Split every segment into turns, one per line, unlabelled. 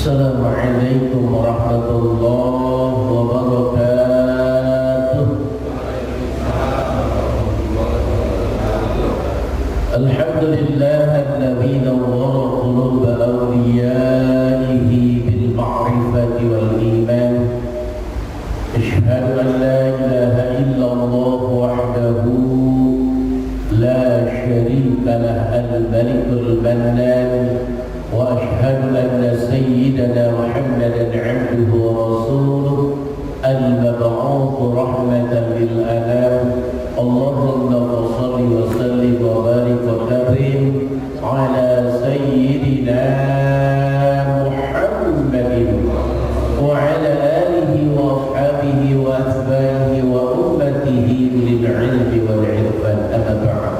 Assalamualaikum warahmatullahi wabarakatuh. Alhamdulillahilladzi nawwara quluba awliyaihi bil ma'rifati wal iman. Asyhadu an la ilaha illallah wahdahu la syarika lah al-malikul mannan. وأشهد أن سيدنا محمدا عبده ورسوله المبعوث رحمة للأنام. اللهم صل وسلم وبارك وكرم على سيدنا محمد وعلى آله وأصحابه وأتباعه وأمته للعلم والعرفان. أما بعد،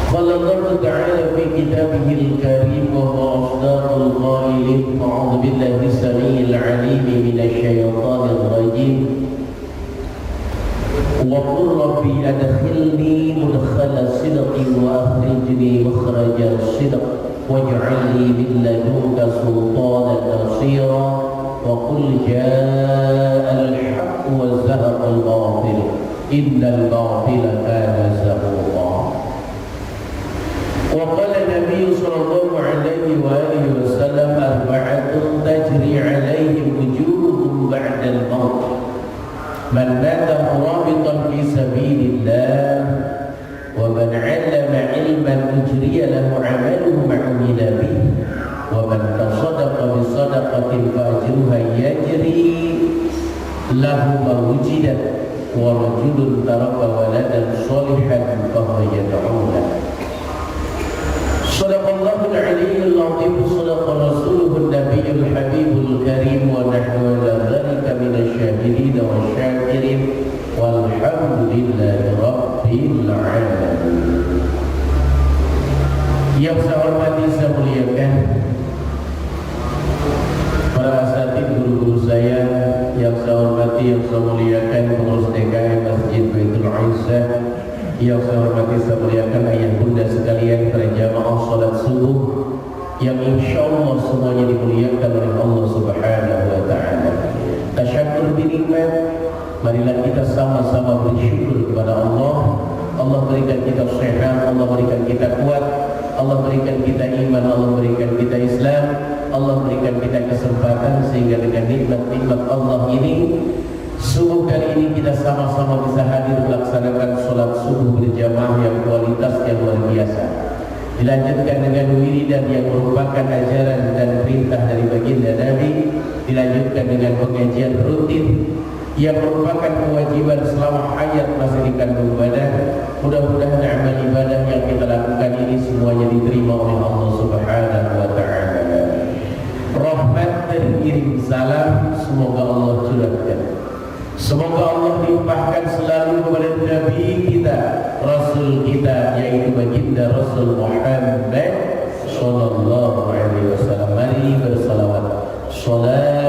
قال الله تعالى في كتابه الكريم وهو أصدق القائلين: أعوذ بالله السميع العليم من الشيطان الرجيم وقل ربي أدخلني مدخل صدق وأخرجني مخرج صدق واجعل لي من لدنك سلطانا نصيرا وقل جاء الحق وزهق الباطل إن الباطل كان زهوقا. وقال النبي صلى الله عليه وآله وسلم: أربعة تجري عليهم وجوههم بعد الموت: من مات رابطا في سبيل الله، ومن علم علما أجري له عمله عمل به، ومن تصدق بصدقة فأجرها يجري له ما وجدت، ورجل ترك ولدا صالحا فهو يدعو له. Sadaqallahul aliyyul azim, sadaqa rasuluhun nabiyyul habibul karim, wa nahnu ala dzalika minasyahidin wasyakirin walhamdulillahi rabbil alamin. Yang saya hormati, saya muliakan para asatidz, guru-guru saya yang saya hormati, yang saya muliakan pengurus DKM Masjid Baitul Izzah, yang saya hormati, saya muliakan ayah bunda sekalian, para jamaah salat subuh yang insyaallah semuanya dimuliakan oleh Allah Subhanahu wa taala. Tasyakur binikmat, marilah kita sama-sama bersyukur kepada Allah. Allah berikan kita sehat, Allah berikan kita kuat, Allah berikan kita iman, Allah berikan kita Islam, Allah berikan kita kesempatan sehingga dengan nikmat-nikmat Allah ini subuh kali ini kita sama-sama bisa hadir melaksanakan sholat subuh berjamaah yang kualitasnya luar biasa. Dilanjutkan dengan wiridan yang merupakan ajaran dan perintah dari baginda Nabi. Dilanjutkan dengan pengajian rutin yang merupakan kewajiban selama hayat masih dikandung badan. Mudah-mudahan amal ibadah yang kita lakukan ini semuanya diterima oleh Allah Subhanahu wa taala. Rahmat dan kirim salam semoga Allah curahkan. Semoga Allah limpahkan selalu kepada Nabi kita, Rasul kita, yaitu baginda Rasul Muhammad sallallahu alaihi wasallam. Mari bersalawat.
Salamullah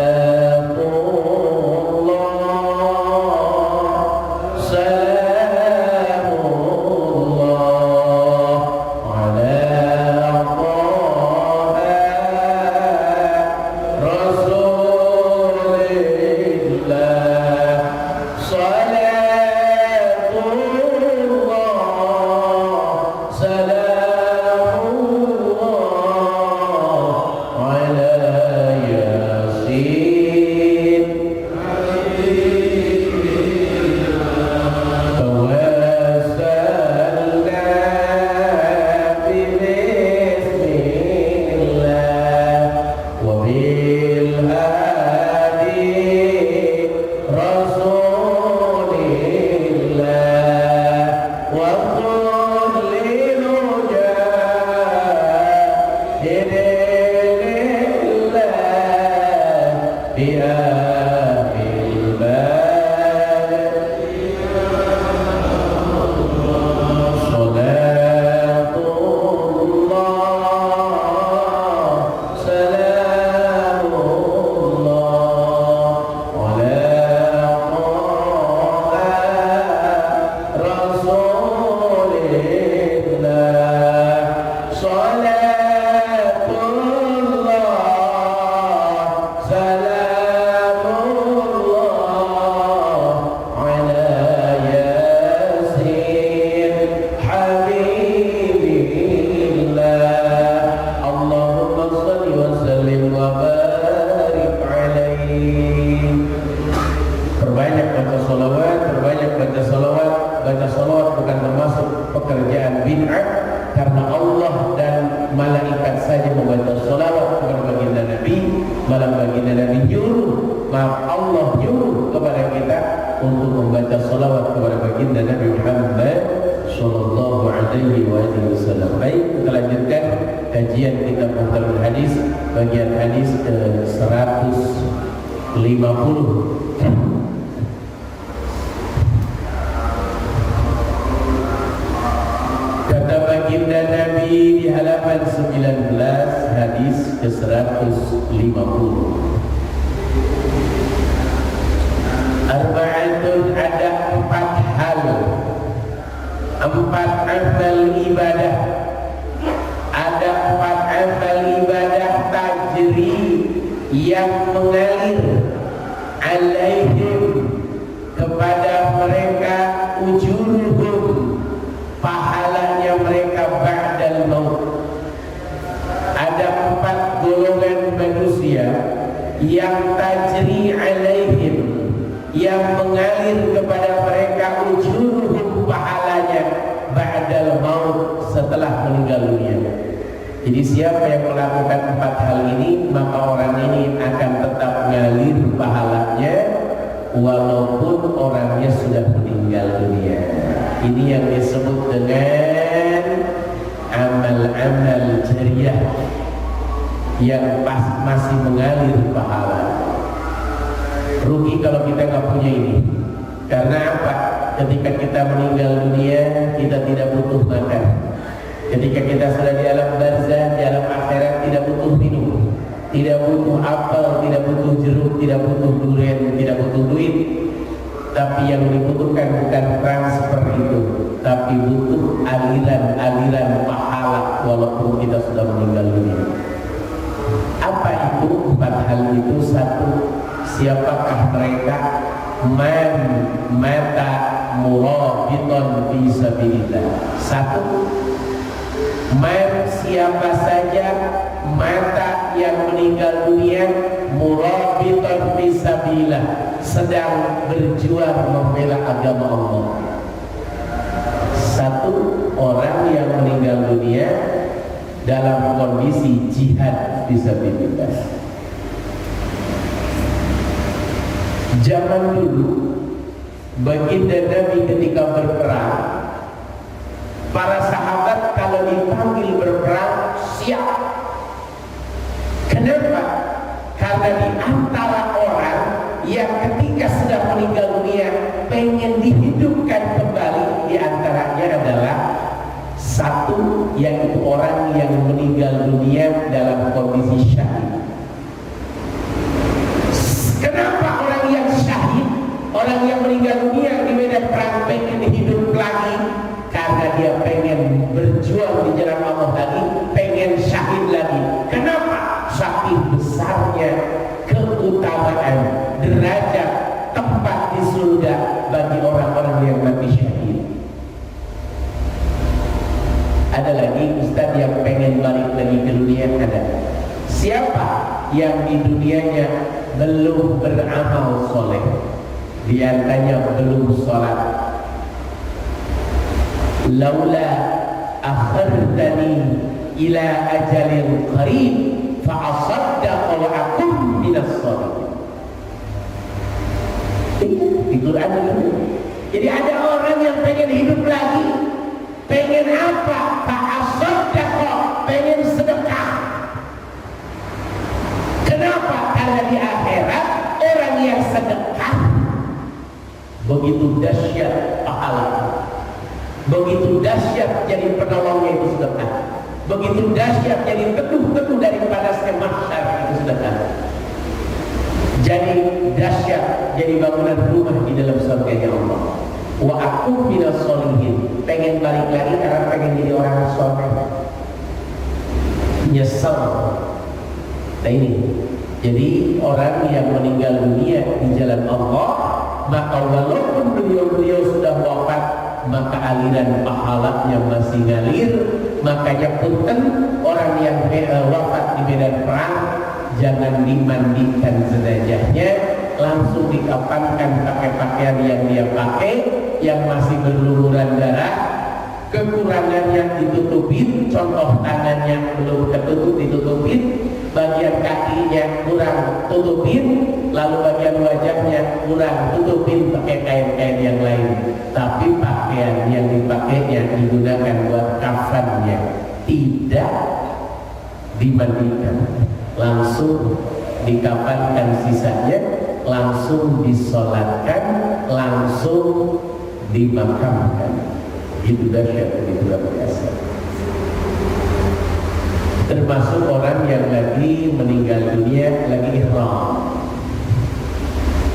malaikat saja membaca salawat kepada baginda Nabi, malah baginda Nabi nyuruh, maaf Allah nyuruh kepada kita untuk membaca salawat kepada baginda Nabi Muhammad sallallahu alaihi wasallam. Baik, kita lanjutkan kajian kitab Muhtalul Hadis bagian hadis ke 150. Kata baginda Nabi di halaman 19 hadis ke 150. Arba'atun, ada 4 hal, 4 amal ibadah, ada 4 amal ibadah tajri yang mengalir alaihim kepada mereka ujuruhum, pahalanya mereka ba'dal maut. Ada 4 golongan manusia yang tajri alaihim, yang mengalir kepada mereka ujuruhum, pahalanya ba'dal maut, setelah meninggal dunia. Jadi siapa yang melakukan 4 hal ini, maka orang ini akan tetap mengalir pahalanya walaupun orangnya sudah meninggal dunia. Ini yang disebut dengan amal-amal jariyah yang masih mengalir pahala. Rugi kalau kita nggak punya ini. Karena apa? Ketika kita meninggal dunia, kita tidak butuh makan. Ketika kita sudah di alam barzah, di alam akhirat, tidak butuh minum, tidak butuh apel, tidak butuh jeruk, tidak butuh durian, tidak butuh duit. Tapi yang dibutuhkan bukan transfer itu, tapi butuh aliran-aliran pahala walaupun kita sudah meninggal dunia. Apa itu 4 hal itu? 1, siapakah mereka? Man mata murabitan fi sabilillah. 1, man siapa saja mata yang meninggal dunia murabitan fi sabilillah, sedang berjuang membela agama Allah. 1, orang yang meninggal dunia dalam kondisi jihad fi sabilillah. Zaman dulu baginda Nabi ketika berperang, para sahabat kalau dipanggil berperang siap. Kenapa? Karena di antara orang yang ketika sudah meninggal dunia pengen dihidupkan kembali, di antaranya adalah 1, yaitu orang yang meninggal dunia dalam kondisi syahid. Kenapa orang yang syahid, orang yang meninggal dunia di medan perang pengen hidup lagi? Karena dia pengen berjuang di jalan Allah lagi, pengen syahid lagi. Kenapa? Saking besarnya keutamaan, derajat, tempat di surga bagi orang-orang yang mati syahid. Ada lagi ustaz yang pengen balik lagi ke dunia? Ada. Siapa yang di dunianya belum beramal soleh, di antaranya belum sholat? Laula akhartani ila ajalin qarib fa asaddaqa wa akum minas sholihin. Di Quran itu. Jadi ada orang yang pengen hidup lagi, pengen apa? Fa asaddaqa, pengen sedekah. Kenapa? Karena di akhirat orang yang sedekah begitu dahsyat pahala, begitu dahsyat jadi penolongnya itu sedekah, begitu dahsyat jadi teduh-teduh daripada mahsyar itu sedekah, jadi dahsyat jadi bangunan rumah di dalam surganya Allah. Wa aku minas sholihin, pengen balik lagi karena pengen jadi orang soleh, nyesel. Nah ini, jadi orang yang meninggal dunia di jalan Allah, maka walaupun beliau sudah wafat, maka aliran pahalanya masih ngalir. Makanya punten orang yang wafat di medan perang jangan dimandikan jenazahnya, langsung dikafankan pakai pakaian yang dia pakai yang masih berlumuran darah, kekurangannya ditutupin, contoh tangannya belum tertutup ditutupin, bagian kakinya kurang tutupin, lalu bagian wajahnya kurang tutupin pakai kain-kain yang lain. Tapi pakaian yang dipakainya digunakan buat kafannya, tidak dimandikan, langsung dikafankan sisanya, langsung disolatkan, langsung dimakamkan. Itu dahsyat, itu luar biasa. Termasuk orang yang lagi meninggal dunia lagi ihram.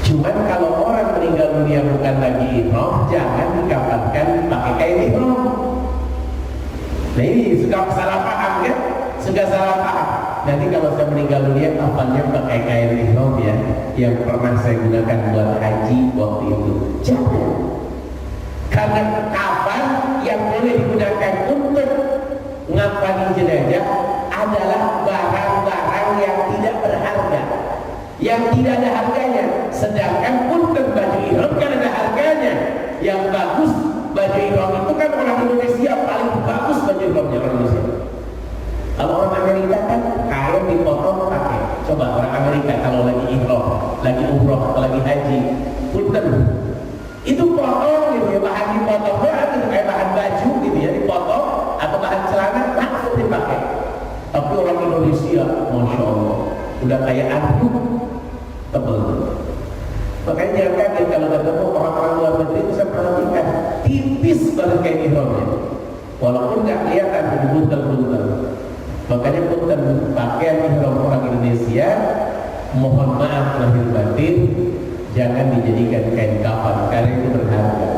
Cuman kalau orang meninggal dunia bukan lagi ihram, jangan dikafankan pakai kain ihram. Nah ini suka salah paham kan? Suka salah paham. Nanti kalau saya meninggal dunia kafannya pakai kain ihram ya, yang pernah saya gunakan buat haji waktu itu. Jangan. Karena kafan yang boleh digunakan untuk ngafani jenazah adalah barang-barang yang tidak berharga, yang tidak ada harganya. Sedangkan punten baju ihram kan ada harganya. Yang bagus baju ihram itu kan orang Indonesia paling bagus baju ihramnya orang Indonesia. Kalau orang Amerika kan kain dipotong pakai. Coba orang Amerika kalau lagi ihram, lagi umroh atau lagi haji, punten itu potong gitu ya, bahan dipotong doang gitu, kayak bahan baju gitu ya, dipotong atau bahan celana langsung dipakai. Tapi orang Indonesia, masya Allah, udah kayak anduk tebel. Makanya jangan kaget kalau ketemu orang-orang luar negeri itu, saya perhatikan tipis banget kayak ihramnya, walaupun nggak kelihatan jadi buntel-buntel. Makanya punten pakaian ihram orang Indonesia, mohon maaf lahir batin, jangan dijadikan kain kafan karena itu berharga.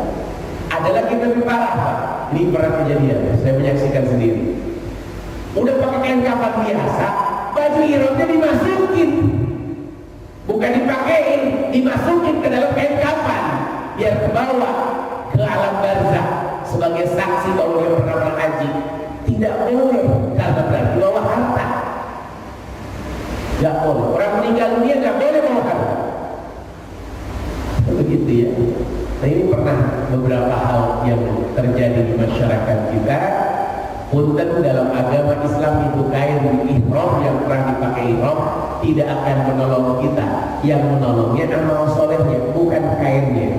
Ada lagi lebih parah Pak, ini pernah kejadian, saya menyaksikan sendiri. Udah pakai kain kafan biasa, baju ihramnya dimasukin, bukan dipakein, dimasukin ke dalam kain kafan biar ke bawah ke alam barzah sebagai saksi bahwa dia pernah berhaji. Tidak boleh, karena berarti bawa harta. Tidak boleh, orang meninggal dunia tidak boleh bawa harta. Begitu ya. Nah ini pernah beberapa hal yang terjadi di masyarakat kita. Punten dalam agama Islam itu kain ihram yang pernah dipakai ihram tidak akan menolong kita. Yang menolongnya amal solehnya, bukan kainnya.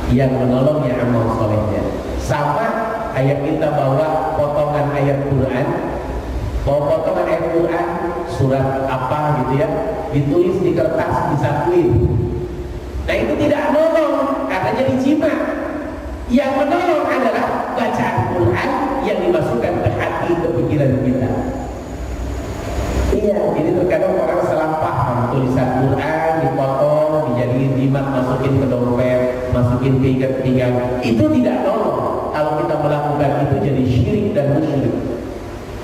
Yang menolongnya amal solehnya. Sama kayak kita bawa potongan ayat Quran, bawa potongan ayat Quran surat apa gitu ya, ditulis di kertas, disakuin. Nah itu tidak menolong, karena jadi jimat. Yang menolong adalah bacaan Quran yang dimasukkan ke hati, ke pikiran kita. Iya, jadi terkadang orang salah paham, tulisan Quran dipotong, dijadiin jimat, masukin ke dompet, masukin ke ikat pinggang. Itu tidak nolong. Kalau kita melakukan itu jadi syirik dan musyrik.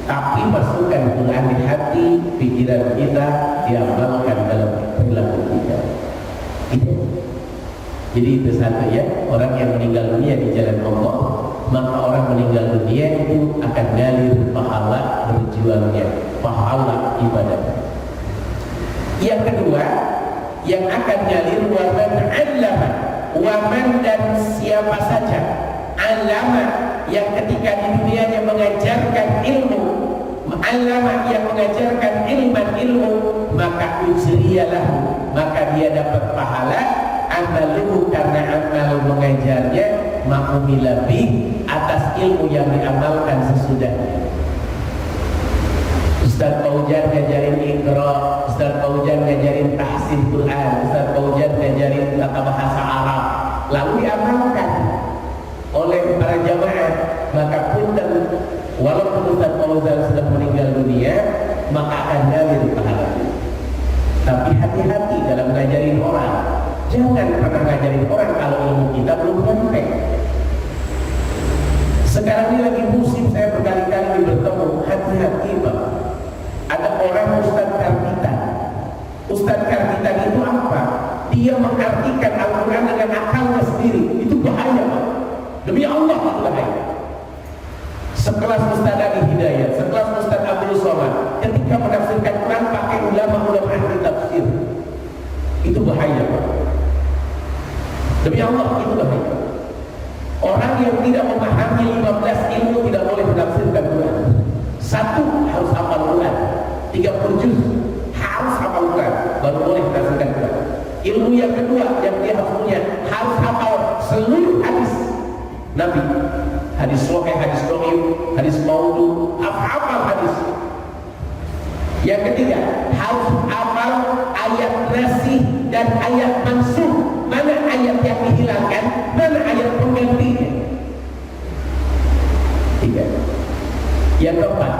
Tapi masukkan Quran di hati, pikiran kita, diamalkan dalam perilaku kita. Itu. Jadi itu satu ya, orang yang meninggal dunia di jalan Allah, maka orang meninggal dunia itu akan ngalir pahala berjuangnya, pahala ibadah. Yang kedua, yang akan ngalir waman allama, waman dan siapa saja allama yang ketika di dunianya mengajarkan ilmu, allama yang mengajarkan ilmu, maka ujriyalah, maka dia dapat pahala amaluhu karena amal mengajarnya, ma'umila bih atas ilmu yang diamalkan sesudahnya. Ustaz Paujan ngajarin Iqra, Ustaz Paujan ngajarin tahsin Quran, Ustaz Paujan ngajarin tata bahasa Arab, lalu diamalkan oleh para jamaah, maka punten walaupun Ustaz Paujan sudah meninggal dunia, maka akan ngalir pahalanya. Tapi hati-hati dalam ngajarin orang. Jangan pernah ngajarin orang kalau ilmu kita belum sampai. Sekarang ini lagi musim saya berkali-kali bertemu, hati-hati Pak. Ada orang Ustaz Karbitan. Ustaz Karbitan itu apa? Dia mengartikan Al-Quran dengan akalnya sendiri. Itu bahaya Pak. Demi Allah itu bahaya. Sekelas Ustaz Ali Hidayat, sekelas Ustaz Abdul Somad, ketika menafsirkan Quran pakai ulama-ulama ahli tafsir, itu bahaya Pak. Demi Allah itu bahaya. Orang orang yang tidak memahami 15 ilmu tidak boleh menafsirkan Quran. Satu, harus hafal Quran 30 juz, harus hafal Quran baru boleh menafsirkan Quran. Ilmu yang kedua yang dia harus punya, harus hafal seluruh hadis Nabi, hadis sahih, hadis dhaif, hadis maudhu, hafal hadis. Yang ketiga, harus hafal ayat nasih dan ayat mansukh, mana ayat yang dihilangkan, mana ayat penggantinya. Tiga. Yang keempat,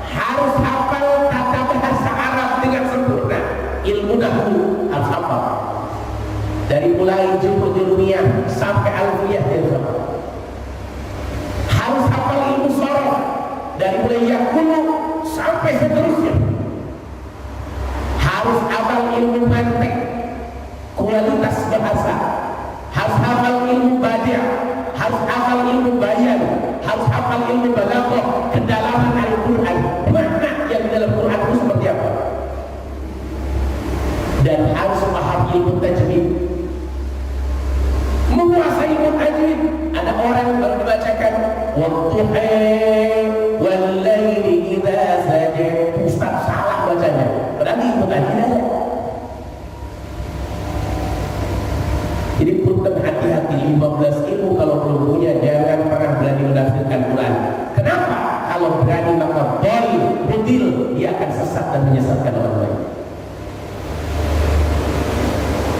harus hafal tata bahasa Arab dengan sempurna. Ilmu nahwu harus hafal. Dari mulai jurumiyah sampai alfiyah dia hafal. Harus hafal ilmu sharaf dari mulai yakulu sampai seterusnya. Harus hafal ilmu mantik, kualitas bahasa. Harus hafal ilmu badi', harus hafal ilmu bayan, harus hafal ilmu balaghah, kedalaman Al-Quran, makna yang dalam Quran itu seperti apa. Dan harus paham ilmu tajwid, menguasai ilmu tajwid. Ada orang baru dibacakan wadduha wal laili idza saja, ustaz salah bacanya, berarti ilmu tajwid ada. Jadi punten, hati-hati, 15 ilmu kalau belum punya jangan pernah berani menafsirkan Quran. Kenapa? Kalau berani maka budil, dia akan sesat dan menyesatkan orang lain.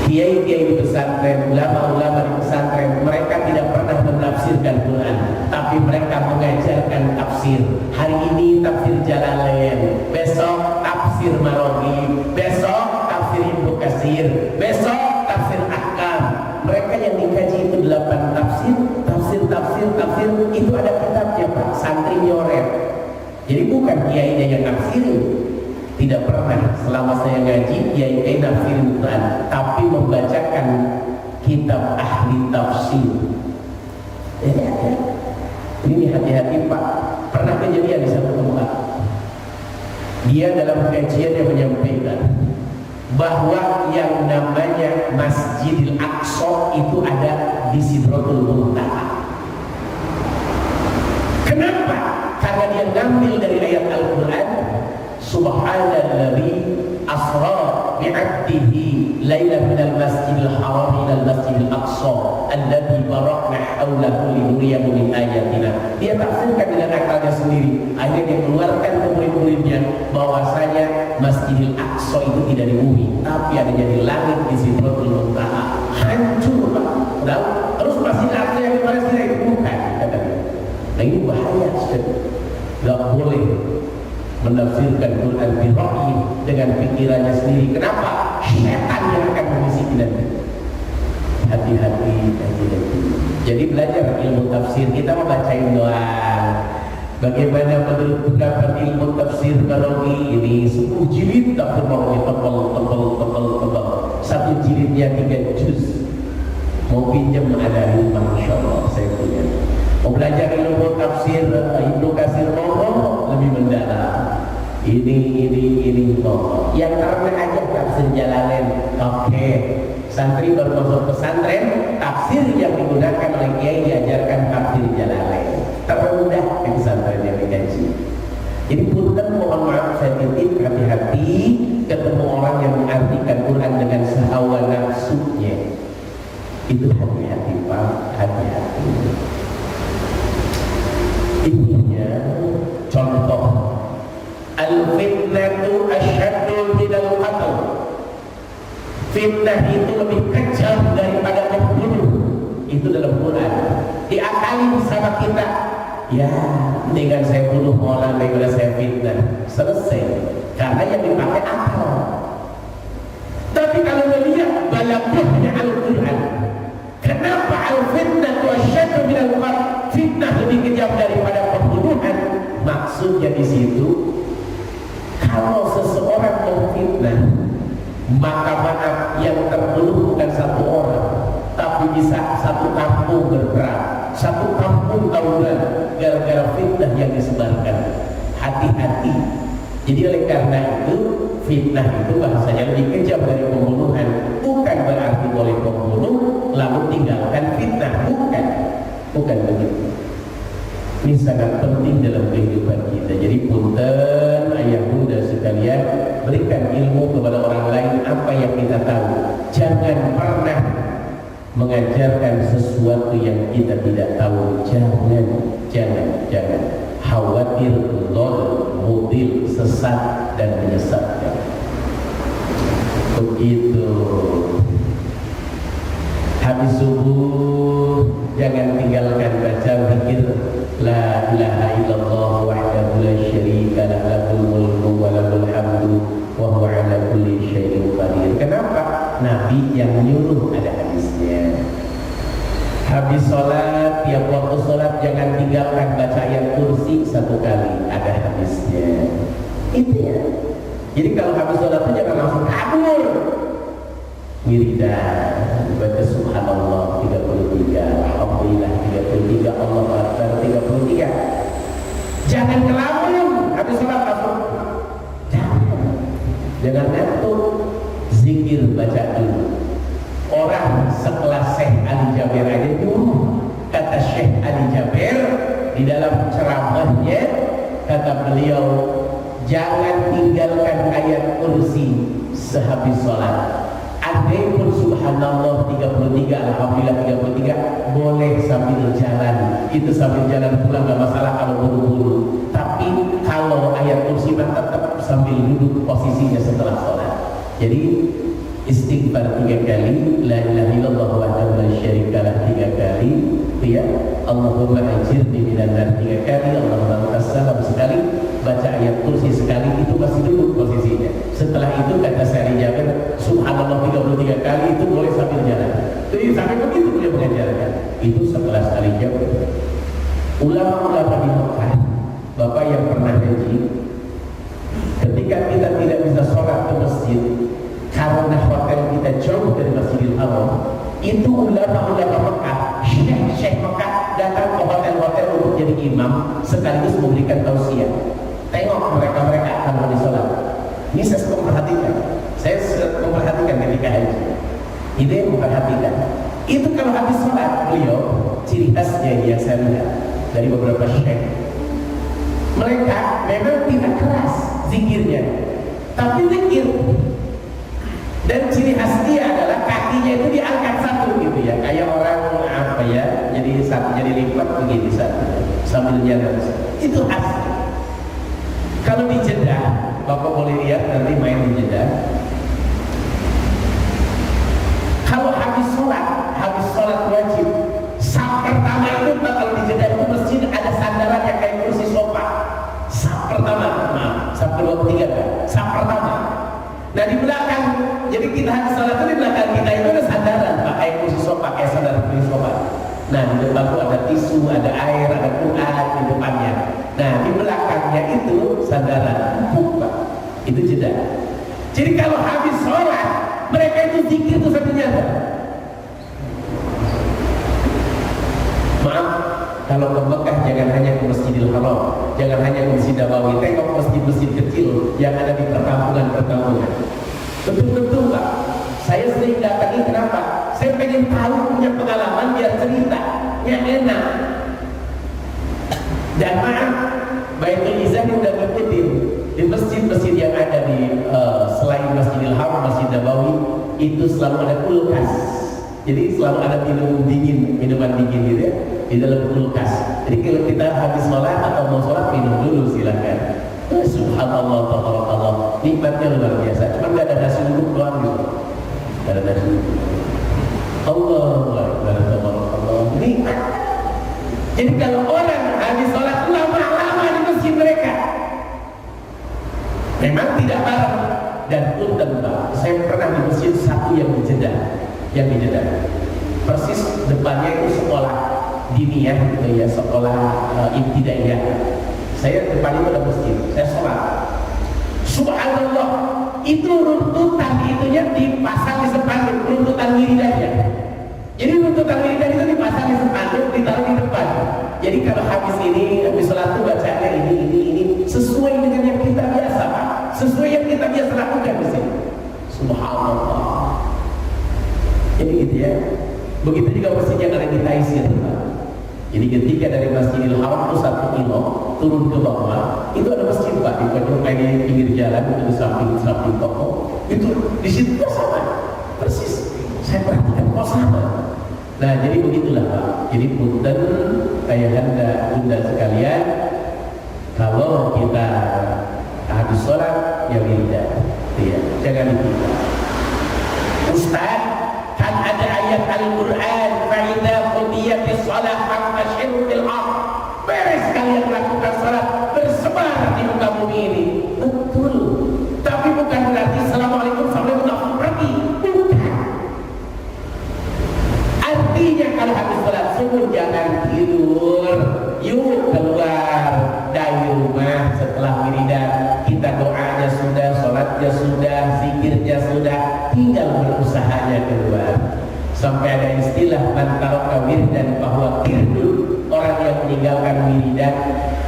Kiai-kiai di pesantren, ulama-ulama di pesantren, mereka tidak pernah menafsirkan Quran, tapi mereka mengajarkan tafsir. Hari ini tafsir Jalalain, besok tafsir Maraghi, besok tafsir Ibnu Katsir, besok tafsir Ahkam. Mereka yang dikaji itu 8 tafsir itu ada kitabnya Pak, santri nyoret. Jadi bukan kiainya yang nafsirin. Tidak pernah selama saya ngaji kiai nafsirin Quran, tapi membacakan kitab ahli tafsir. Ini hati-hati Pak. Pernah kejadian di satu tempat, dia dalam kajiannya menyampaikan bahwa yang namanya Masjidil Aqsa itu ada di Sidratul Muntaha. Kenapa? Karena dia ngambil dari ayat Al-Quran, Subhanalladzi asra bi'abdihi lailan minal masjidil haram ilal masjidil aqsa alladzi barakna haulahu linuriyahu min ayatina. Dia tafsirkan dengan akalnya sendiri. Akhirnya dia keluarkan ke murid-muridnya bahwasanya Masjidil Aqsa itu tidak di bumi, tapi adanya di langit di Sidratul Muntaha. Hancur Pak. Terus Masjidil Aqsa yang di Palestina itu bukan, kata dia. Nah ini bahaya sekali. Gak boleh menafsirkan Quran bira'yi dengan pikirannya sendiri. Kenapa? Syaitan yang akan membisiki nanti. Hati-hati. Jadi belajar ilmu tafsir, kita membacain doang. Bagaimana menurut pendapat ilmu tafsir Maraghi ini 10 jilid tafsir Maraghi tebal. Satu jilidnya 3 juz. Mau pinjam ada rumah, insyaallah saya punya. Mau belajar ilmu tafsir Ibnu Katsir lebih mendalam. Ini yang karena aja tafsir Jalalain. Oke. Santri baru masuk pesantren, tafsir yang digunakan oleh kiai diajarkan tafsir Jalalain. Terendah di pesantren yang dikaji. Jadi punten, mohon maaf saya titip, hati-hati ketemu orang yang mengartikan Quran dengan sehawa nafsunya. Itu hati-hati Pak, hati-hati. Intinya contoh, al-fitnatu asyaddu minal qatl. Fitnah itu lebih kejam daripada membunuh. Itu dalam Quran. Diakali sama kita. Ya, dengan saya bunuh orang daripada saya fitnah. Selesai. Karena yang dipakai akal. Tapi kalau melihat balaghahnya Al-Quran, kenapa al-fitnatu asyaddu minal qatl? Fitnah lebih kejam daripada pembunuhan. Maksudnya di situ, kalau seseorang memfitnah, maka maaf yang terbunuh bukan satu orang, tapi bisa satu kampung berperang, satu kampung tawuran gara-gara fitnah yang disebarkan. Hati-hati. Jadi oleh karena itu fitnah itu bahasanya lebih kejam dari pembunuhan. Bukan berarti boleh membunuh lalu tinggalkan fitnah, bukan. Bukan begitu. Ini sangat penting dalam kehidupan kita. Jadi punten ayah bunda sekalian, berikan ilmu kepada orang lain apa yang kita tahu. Jangan pernah mengajarkan sesuatu yang kita tidak tahu. Jangan. Khawatir, dhol, mudil, sesat dan menyesatkan. Begitu. Habis subuh jangan tinggalkan baca zikir la ilaha illallah wahdahu la syarika lah, lahul mulku wa lahul hamdu wa huwa ala kulli syai'in qadir. Kenapa? Nabi yang menyuruh, ada hadisnya. Habis sholat, tiap waktu sholat jangan tinggalkan baca ayat kursi 1 kali, ada hadisnya. Itu ya. Jadi kalau habis sholat itu jangan langsung kabur. Wiridan, baca subhanallah 33, alhamdulillah 33, Allah Akbar 33. Jangan ngelamun habis sholat langsung. Jangan ngantuk. Zikir baca dulu. Orang sekelas Syekh Ali Jaber aja dulu, kata Syekh Ali Jaber di dalam ceramahnya, kata beliau, jangan tinggalkan ayat kursi sehabis sholat. Andai pun subhanallah 33, alhamdulillah 33, boleh sambil jalan. Itu sambil jalan pulang gak masalah kalau buru-buru. Tapi kalau ayat kursi tetap sambil duduk posisinya setelah sholat. Jadi istighfar 3 kali, la ilaha illallah wahdahu la syarika lah 3 kali, ya Allahumma ajirni minan nar 3 kali, Allahumma tassalam sekali, baca ayat kursi sekali, itu masih duduk posisinya. Setelah itu kata Syekh Jabir, subhanallah 33 kali, itu boleh sambil jalan. Jadi sampai begitu beliau mengajarkan. Itu setelah Syekh Jabir. Ulama-ulama di Mekah, Bapak yang pernah haji, ketika kita tidak bisa sholat ke masjid karena hotel kita jauh dari Masjidil Haram, itu ulama-ulama Mekah, syekh Mekah datang ke hotel-hotel untuk jadi imam sekaligus memberikan tausiah. Tengok mereka akan mau sholat. Ini saya suka memperhatikan. Saya suka memperhatikan ketika haji. Itu yang memperhatikan. Itu kalau habis sholat beliau, ciri khasnya yang saya lihat dari beberapa syekh, mereka memang tidak keras zikirnya, tapi zikir. Dan ciri khas dia adalah kakinya itu diangkat satu gitu ya, kayak orang apa ya, jadi satu, jadi lipat begini satu sambil jalan. Itu khas. Kalau di Jeddah, Bapak boleh lihat nanti main di Jeddah. Kalau habis sholat wajib, saf pertama itu kalau di Jeddah itu masjid ada sandaran yang kayak kursi sofa. Saf pertama, saf kedua ketiga kan, saf pertama. Nah di belakang, jadi kita habis sholat itu di belakang kita itu ada sandaran, pakai kursi sofa, kayak sandaran kursi sofa. Nah di depan itu ada tisu, ada air, ada Quran di depannya. Nah di belakangnya itu sandaran, itu jeda. Jadi kalau habis sholat, mereka itu zikir itu sambil jalan. Maaf, kalau ke Mekah jangan hanya ke Masjidil Haram, jangan hanya ke Masjid Nabawi, tengok masjid-masjid kecil yang ada di perkampungan-perkampungan. Betul-betul Pak, saya sering datangi. Kenapa? Saya pengen tahu, punya pengalaman, biar cerita yang enak. Dan maaf, Baitul Izzah udah ngikutin di masjid-masjid yang ada di selain Masjidil Haram, Masjid Nabawi, itu selalu ada kulkas. Jadi selalu ada minuman dingin gitu ya, di dalam kulkas. Jadi kalau kita habis sholat atau mau sholat, minum dulu silakan. Subhanallah, tabarakallah, nikmatnya luar biasa. Cuma nggak ada nasi uduk doang gitu, nggak ada nasi uduk. Allahu Akbar, tabarakallah, nikmat. Jadi kalau orang habis sholat lama-lama di masjid mereka, memang tidak bareng. Dan punten Pak, saya pernah di masjid satu yang di Jeddah, persis depannya itu sekolah diniyah gitu ya, sekolah ibtidaiyah. Saya depan itu ada masjid, saya sholat. Subhanallah, itu runtutan itunya dipasang di sepanduk, runtutan wiridahnya. Jadi runtutan wiridah itu dipasang di sepanduk, ditaruh di depan. Jadi kalau habis sholat itu bacanya ini sesuai dengan yang kita biasa Pak, sesuai yang kita biasa lakukan di sini. Subhanallah. Jadi gitu ya. Begitu juga masjid yang ada di Taisir Pak. Jadi ketika dari Masjidil Haram itu 1 kilo turun ke bawah, itu ada masjid Pak di pojok kayak pinggir jalan itu di samping toko. Itu di situ sama, persis. Saya perhatikan kok sama. Nah jadi begitulah Pak. Jadi punten ayahanda bunda sekalian, kalau kita habis sholat ya wiridan, ya jangan lupa. Ustaz, kan ada ayat Al-Quran, fa'idha qudiyatis sholat fantashiru fil ardh. Beres kalian lakukan sholat, bersebar di muka bumi ini. Betul. Tapi bukan berarti assalamualaikum sampai munafik pergi. Bukan. Artinya kalau habis sholat subuh jangan tidur. Yuk keluar dari rumah setelah wiridan. Kita doanya sudah, sholatnya sudah, zikirnya sudah, tinggal berusahanya keluar. Sampai ada istilah man taraka wirdan bahwa tirdul. Orang yang meninggalkan wiridan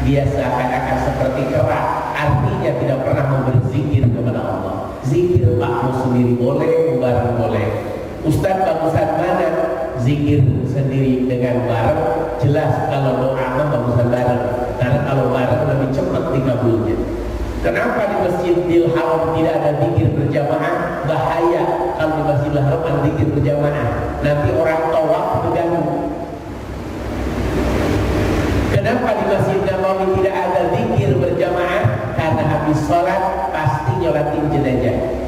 dia seakan-akan seperti kera, artinya tidak pernah mau berzikir kepada Allah. Zikir makmu sendiri boleh, bareng boleh. Ustaz bagusan mana? Zikir sendiri dengan bareng. Jelas kalau doa mah bagusan bareng, karena kalau bareng lebih cepat dikabulnya. Kenapa di Masjidil Haram tidak ada zikir berjamaah? Bahaya kalau di Masjidil Haram ada zikir berjamaah. Nanti orang tawaf terganggu. Kenapa di Masjid Nabawi tidak ada zikir berjamaah? Karena habis sholat pasti nyolatin jenazah.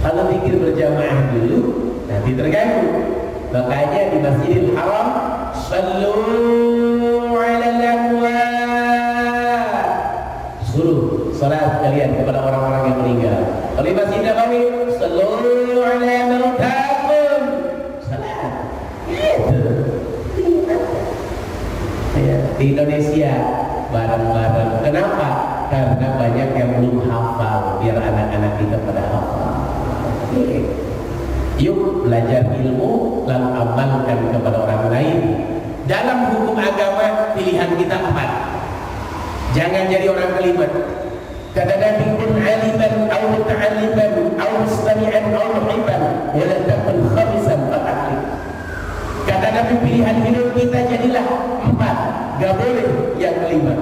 Kalau zikir berjamaah dulu nanti terganggu. Makanya di Masjidil Haram sallu 'alal amwat, suruh salat kalian kepada orang-orang yang meninggal. Kalau di Masjid Nabawi sallu 'ala mautakum, salat. Itu. Ya, di Indonesia bareng-bareng. Kenapa? Karena banyak yang belum hafal, biar anak-anak kita pada hafal. Yuk belajar ilmu lalu amalkan kepada orang lain. Dalam hukum agama pilihan kita 4. Jangan jadi orang kelimat. Kata Nabi kun aliman aw muta'alliman aw mustami'an aw muhibban wa la takun khamisan fatahli. Kata Nabi pilihan hidup kita jadilah 4. Gak boleh yang kelima.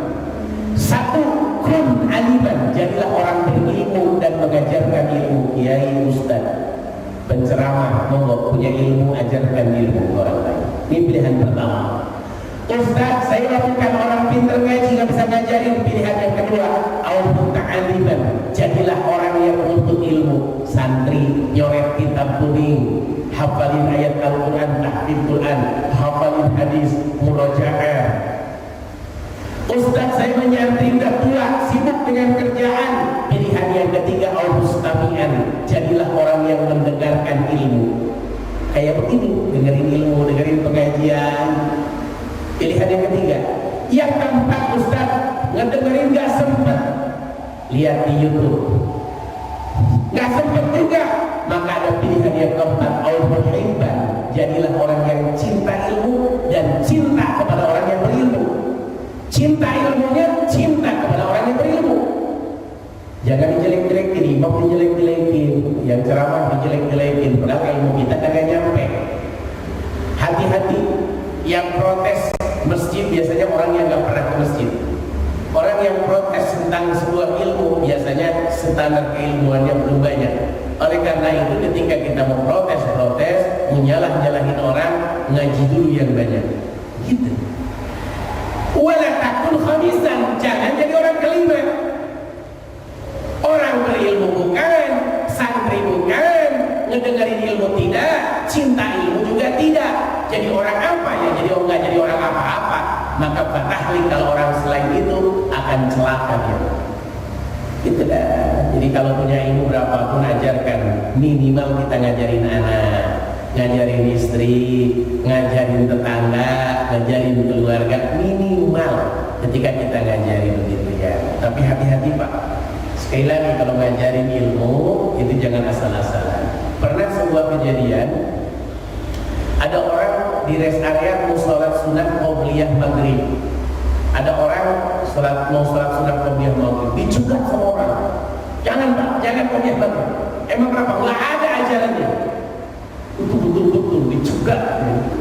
1, kun aliman, jadilah orang berilmu dan mengajarkan ilmu. Kiai, ustaz, penceramah, monggo punya ilmu, ajarkan ilmu ke orang lain. Ini pilihan pertama. Ustaz, saya bukan orang pintar ngaji, nggak bisa ngajarin. Pilihan yang kedua, au ta'aliman, jadilah orang yang menuntut ilmu. Santri, nyoret kitab kuning, hafalin ayat Al-Quran, tahfidz Quran, hafalin hadis, murojaah. Ustaz, saya menyantri udah tua, sibuk dengan kerjaan. Pilihan yang ketiga, al-mustami'an, jadilah orang yang mendengarkan ilmu. Kayak begini, dengerin ilmu, dengerin pengajian. Pilihan yang ketiga. Yang keempat, Ustaz, ngedengerin gak sempet, lihat di YouTube. Gak sempet juga, maka ada pilihan yang keempat, al-muhibban, jadilah orang yang cinta ilmu dan cinta kepada orang yang berilmu. Cinta ilmunya, cinta kepada orang yang berilmu. Jangan dijelek-jelekin, imam dijelek-jelekin, yang ceramah dijelek-jelekin, padahal ilmu kita kagak nyampe. Hati-hati, yang protes masjid biasanya orang yang gak pernah ke masjid. Orang yang protes tentang sebuah ilmu biasanya standar keilmuannya belum banyak. Oleh karena itu ketika kita mau protes, menyalah-nyalahin orang, ngaji dulu yang banyak. Gitu. Wala takun khamisan, jangan jadi orang kelima. Orang berilmu bukan, santri bukan, ngedengerin ilmu tidak, cinta ilmu juga tidak. Jadi orang apa ya? Jadi nggak jadi orang apa-apa. Maka fatahli, kalau orang selain itu akan celaka dia. Gitu dah. Jadi kalau punya ilmu berapapun ajarkan. Minimal kita ngajarin anak, ngajarin istri, ngajarin tetangga, ngajarin keluarga, minimal ketika kita ngajarin begitu ya. Tapi hati-hati Pak. Sekali lagi kalau ngajarin ilmu itu jangan asal-asalan. Pernah sebuah kejadian, ada orang di rest area mau sholat sunat qobliyah maghrib. Ada orang mau sholat sunat qobliyah maghrib, dicegat sama orang. Jangan Pak, jangan qobliyah maghrib. Emang kenapa? Nggak ada ajarannya. Betul dicegat.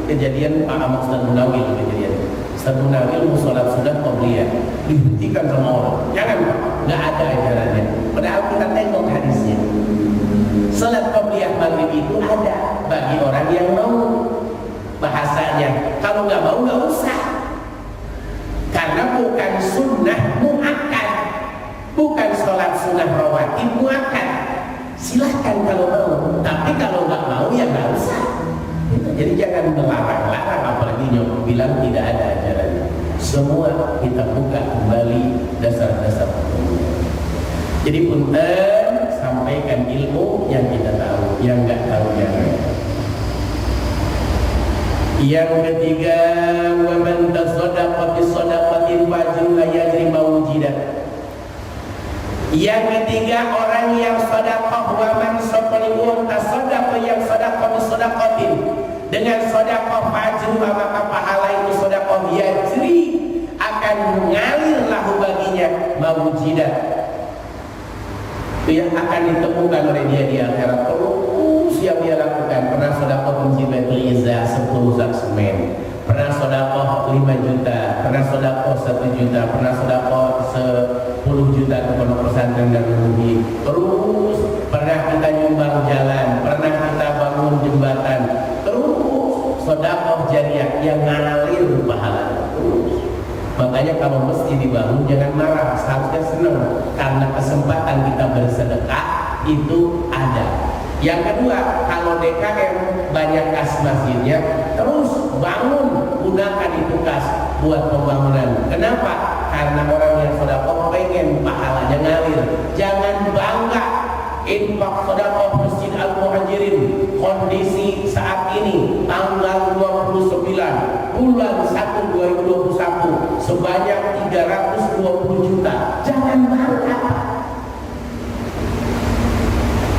Kejadian Pak Ahmad Ustaz Munawil, kejadian Sebenarnya ilmu sholat sunnah qabliyah dihentikan sama orang. Jangan, nggak ada ajarannya. Padahal kita tengok hadisnya. Sholat qabliyah maghrib itu ada bagi orang yang mau. Bahasanya, kalau nggak mau nggak usah. Karena bukan sunnah muakkad, bukan sholat sunnah rawatib muakkad. Silahkan kalau mau, tapi kalau nggak mau ya nggak usah. Jadi jangan melarang-larang, apalagi bilang tidak ada ajarannya. Semua kita buka kembali dasar-dasar hukum. Jadi punten, sampaikan ilmu yang kita tahu, yang nggak tahu jangan. Yang ketiga, wa man tasaddaqa bi shadaqatin fajruha yajri mawjidat. Yang ketiga, orang yang sedekah, wa man tasaddaqa yang sedekah bi shadaqatin, dengan sedekah fajruha maka pahala itu sedekah yajri akan mengalir lahu baginya mawjidat. Itu yang akan ditemukan oleh dia di akhirat. Terus yang dia lakukan. Pernah sedekah menjibatul izah 10 sak semen, pernah sedekah 5 juta, pernah sedekah 1 juta, pernah sedekah 10 juta ke pondok pesantren dan lebih. Terus pernah kita nyumbang jalan, pernah kita bangun jembatan. Terus sedekah jariah yang ngalir pahala. Makanya kalau mesti dibangun jangan marah, seharusnya senang karena kesempatan kita bersedekah itu ada. Yang kedua, kalau DKM banyak kas masjidnya, terus bangun, gunakan itu kas buat pembangunan. Kenapa? Karena orang yang sedekah pengen pahalanya ngalir. Jangan bangga infak sedekah Masjid Al-Muhajirin kondisi saat ini tanggal 29 bulan 1 2021 sebanyak 320 juta. Jangan bangga.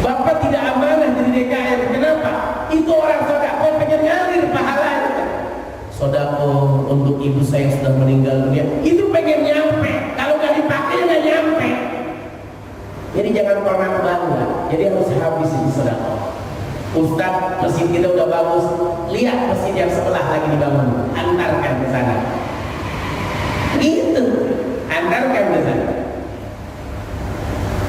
Bapak tidak amanah jadi DKM. Kenapa? Itu orang sedekah pengen ngalir pahalanya. Sedekah untuk ibu saya yang sudah meninggal dunia itu pengen nyampe. Kalau nggak dipakai nggak nyampe. Jadi jangan pernah bangga. Jadi harus habis di sedekah. Ustaz, masjid kita udah bagus. Lihat masjid yang sebelah lagi dibangun. Antarkan ke sana. Itu, antarkan ke sana.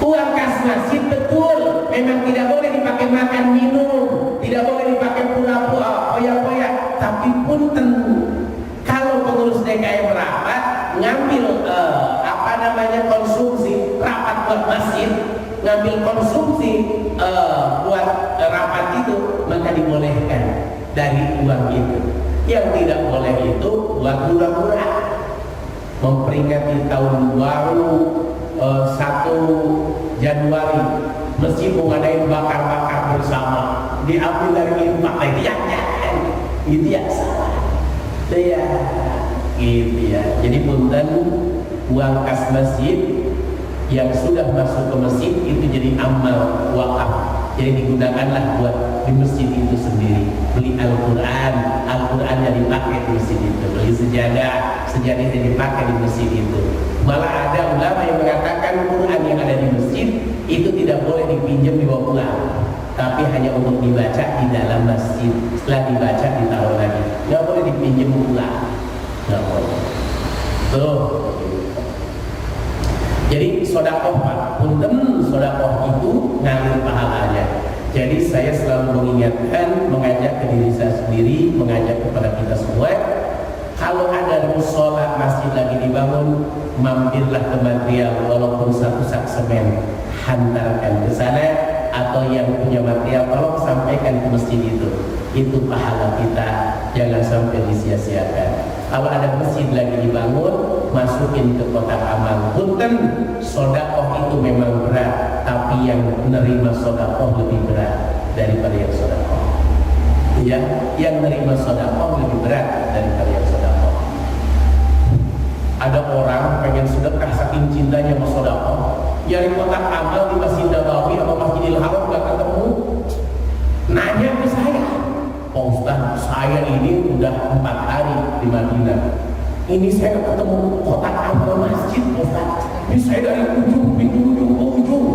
Uang kas masjid betul, memang tidak boleh dipakai makan minum, tidak boleh dipakai pura-pura, poya-poya. Tapi punten, kalau pengurus DKM rapat ngambil konsumsi rapat buat masjid, ngambil konsumsi buat rapat itu, maka dibolehkan dari uang itu. Yang tidak boleh itu buat murah-murah, memperingati tahun baru 1 Januari masjid mengadain bakar-bakar bersama, diambil dari infak lagi, jangan, itu ya salah, itu ya, gitu ya. Jadi punten, uang kas masjid yang sudah masuk ke masjid itu jadi amal wakaf, jadi digunakanlah buat di masjid itu sendiri. Beli Al-Quran, Al-Qurannya dipakai di masjid itu. Beli sejadah, sejadahnya dipakai di masjid itu. Malah ada ulama yang mengatakan Quran yang ada di masjid itu tidak boleh dipinjam dibawa pulang, tapi hanya untuk dibaca di dalam masjid. Setelah dibaca ditaruh lagi, nggak boleh dipinjam pulang, nggak boleh. Tuh. Jadi sedekah Pak, punten sedekah itu ngalir pahalanya. Jadi saya selalu mengingatkan, mengajak ke diri saya sendiri, mengajak kepada kita semua. Kalau ada musola masjid lagi dibangun, mampirlah ke material walaupun 1 sak semen, hantarkan ke sana. Atau yang punya material tolong sampaikan ke masjid itu. Itu pahala kita, jangan sampai disia-siakan. Kalau ada masjid lagi dibangun, masukin ke kotak amal. Punten, sedekah itu memang berat, tapi yang menerima sedekah lebih berat daripada yang sedekah. Ya, yang menerima sedekah lebih berat daripada yang sedekah. Ada orang pengen sedekah saking cintanya sama sedekah, nyari kotak amal di Masjid Nabawi atau Masjidil Haram nggak ketemu. Nanya ke saya, Pak Ustaz, saya ini udah 4 hari di Madinah. Ini saya ketemu kotak amal masjid, Ustaz. Ini saya dari ujung pintu ujung ke ujung,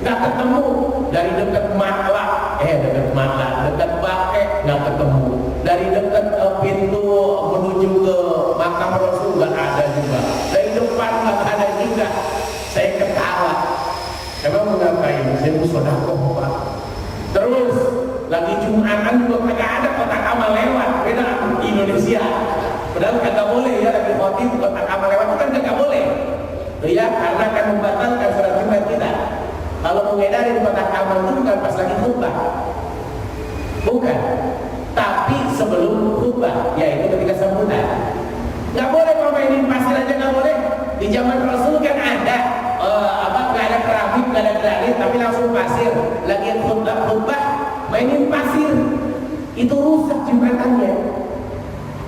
nggak ketemu. Dari dekat Makla, dekat Bake nggak ketemu. Dari dekat pintu menuju ke makam sama Rasul nggak ada juga, dari depan nggak ada juga. Saya ketawa. Emang mau ngapain? Saya mau sedekah Pak. Terus lagi Jumatan juga kagak ada kotak amal lewat. Beda di Indonesia. Padahal kagak boleh ya, lagi khotib kotak amal lewat itu kan kagak boleh. Ya, karena akan membatalkan sholat Jumat kita. Kalau mengedarin kotak amal itu bukan pas lagi khutbah, bukan, tapi sebelum khutbah, yaitu ketika sambutan. Nggak boleh mainin pasir aja, nggak boleh. Di zaman Rasul kan ada nggak ada keramik, nggak ada granit, tapi langsung pasir. Lagi khutbah mainin pasir, itu rusak jumatannya.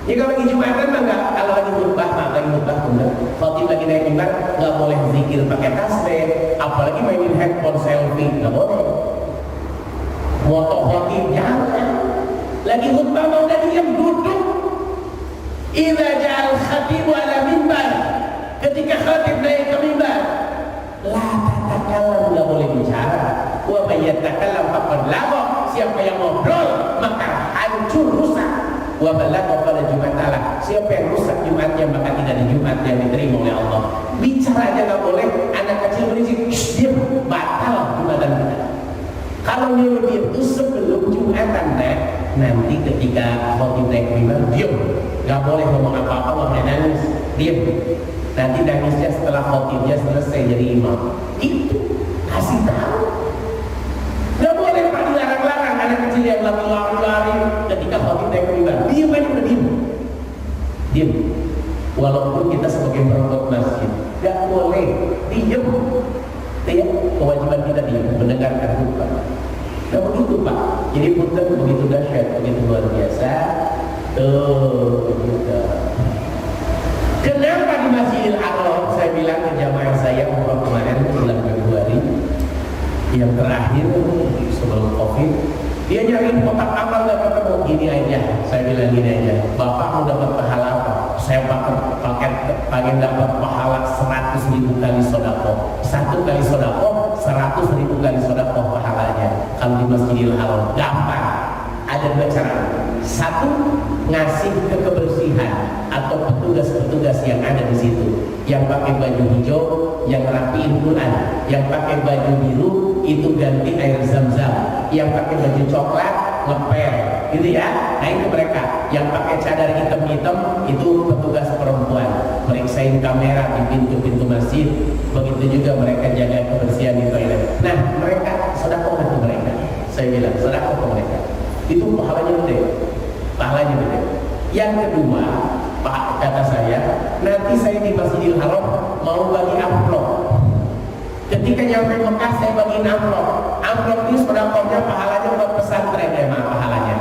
Ya kalau lagi Jumatan mah enggak, kalau lagi khutbah bener. Khotib lagi naik mimbar nggak boleh zikir pakai tasbih, apalagi mainin handphone selfie, nggak boleh. Moto khotib jangan. Lagi khutbah mau udah diam duduk. Idza ja'al khatibu ala mimbar, ketika khatib naik ke mimbar, la tatakallam, nggak boleh bicara. Wa may yatakallam faqad lagha, siapa yang ngobrol maka hancur rusak. Wa balagha pada Jumat Allah, siapa yang rusak Jumatnya maka tidak ada Jumat yang diterima oleh Allah. Bicara aja nggak boleh, anak kecil berisik, diam, batal Jumatan kita. Kalau nyuruh diam itu sebelum Jumatan, nanti ketika khotib naik mimbar diam, nggak boleh ngomong apa-apa, nggak boleh nangis, diam. Nanti nangisnya setelah khotibnya selesai jadi imam. Itu kasih tahu. Nggak boleh Pak, dilarang-larang anak kecil yang lagi lari-lari ketika khotib naik mimbar. Diam aja, udah diam. Diam. Walaupun kita sebagai perangkat masjid, nggak boleh diam. Ya, kewajiban kita diam, mendengarkan khutbah. Nah begitu Pak. Jadi punten begitu dahsyat, begitu luar biasa. Begitu. Kenapa di Masjidil Haram saya bilang ke jamaah saya umrah kemarin bulan Februari yang terakhir sebelum Covid, dia nyariin kotak amal nggak ketemu. Gini aja, saya bilang gini aja, Bapak mau dapat pahala apa? Saya pengen dapat pahala 100.000 kali sedekah. 1 kali sedekah 100.000 kali sedekah pahalanya. Kalau di Masjidil Haram gampang. Ada 2 cara. 1, ngasih ke kebersihan atau petugas-petugas yang ada di situ, yang pakai baju hijau, yang rapiin Quran, yang pakai baju biru itu ganti air zam-zam, yang pakai baju coklat ngepel, gitu ya. Nah itu mereka yang pakai cadar hitam-hitam, itu petugas perempuan, meriksain kamera di pintu-pintu masjid. Begitu juga mereka jaga kebersihan di toilet. Nah mereka sedekah ke mereka. Saya bilang sedekah ke mereka. Itu pahalanya gede, pahalanya gede. Yang kedua, Pak, kata saya, nanti saya di Masjidil Haram mau bagi amplop. Ketika nyampe Mekah saya bagiin amplop. Amplop ini sedekahnya pahalanya buat pesantren, pahalanya.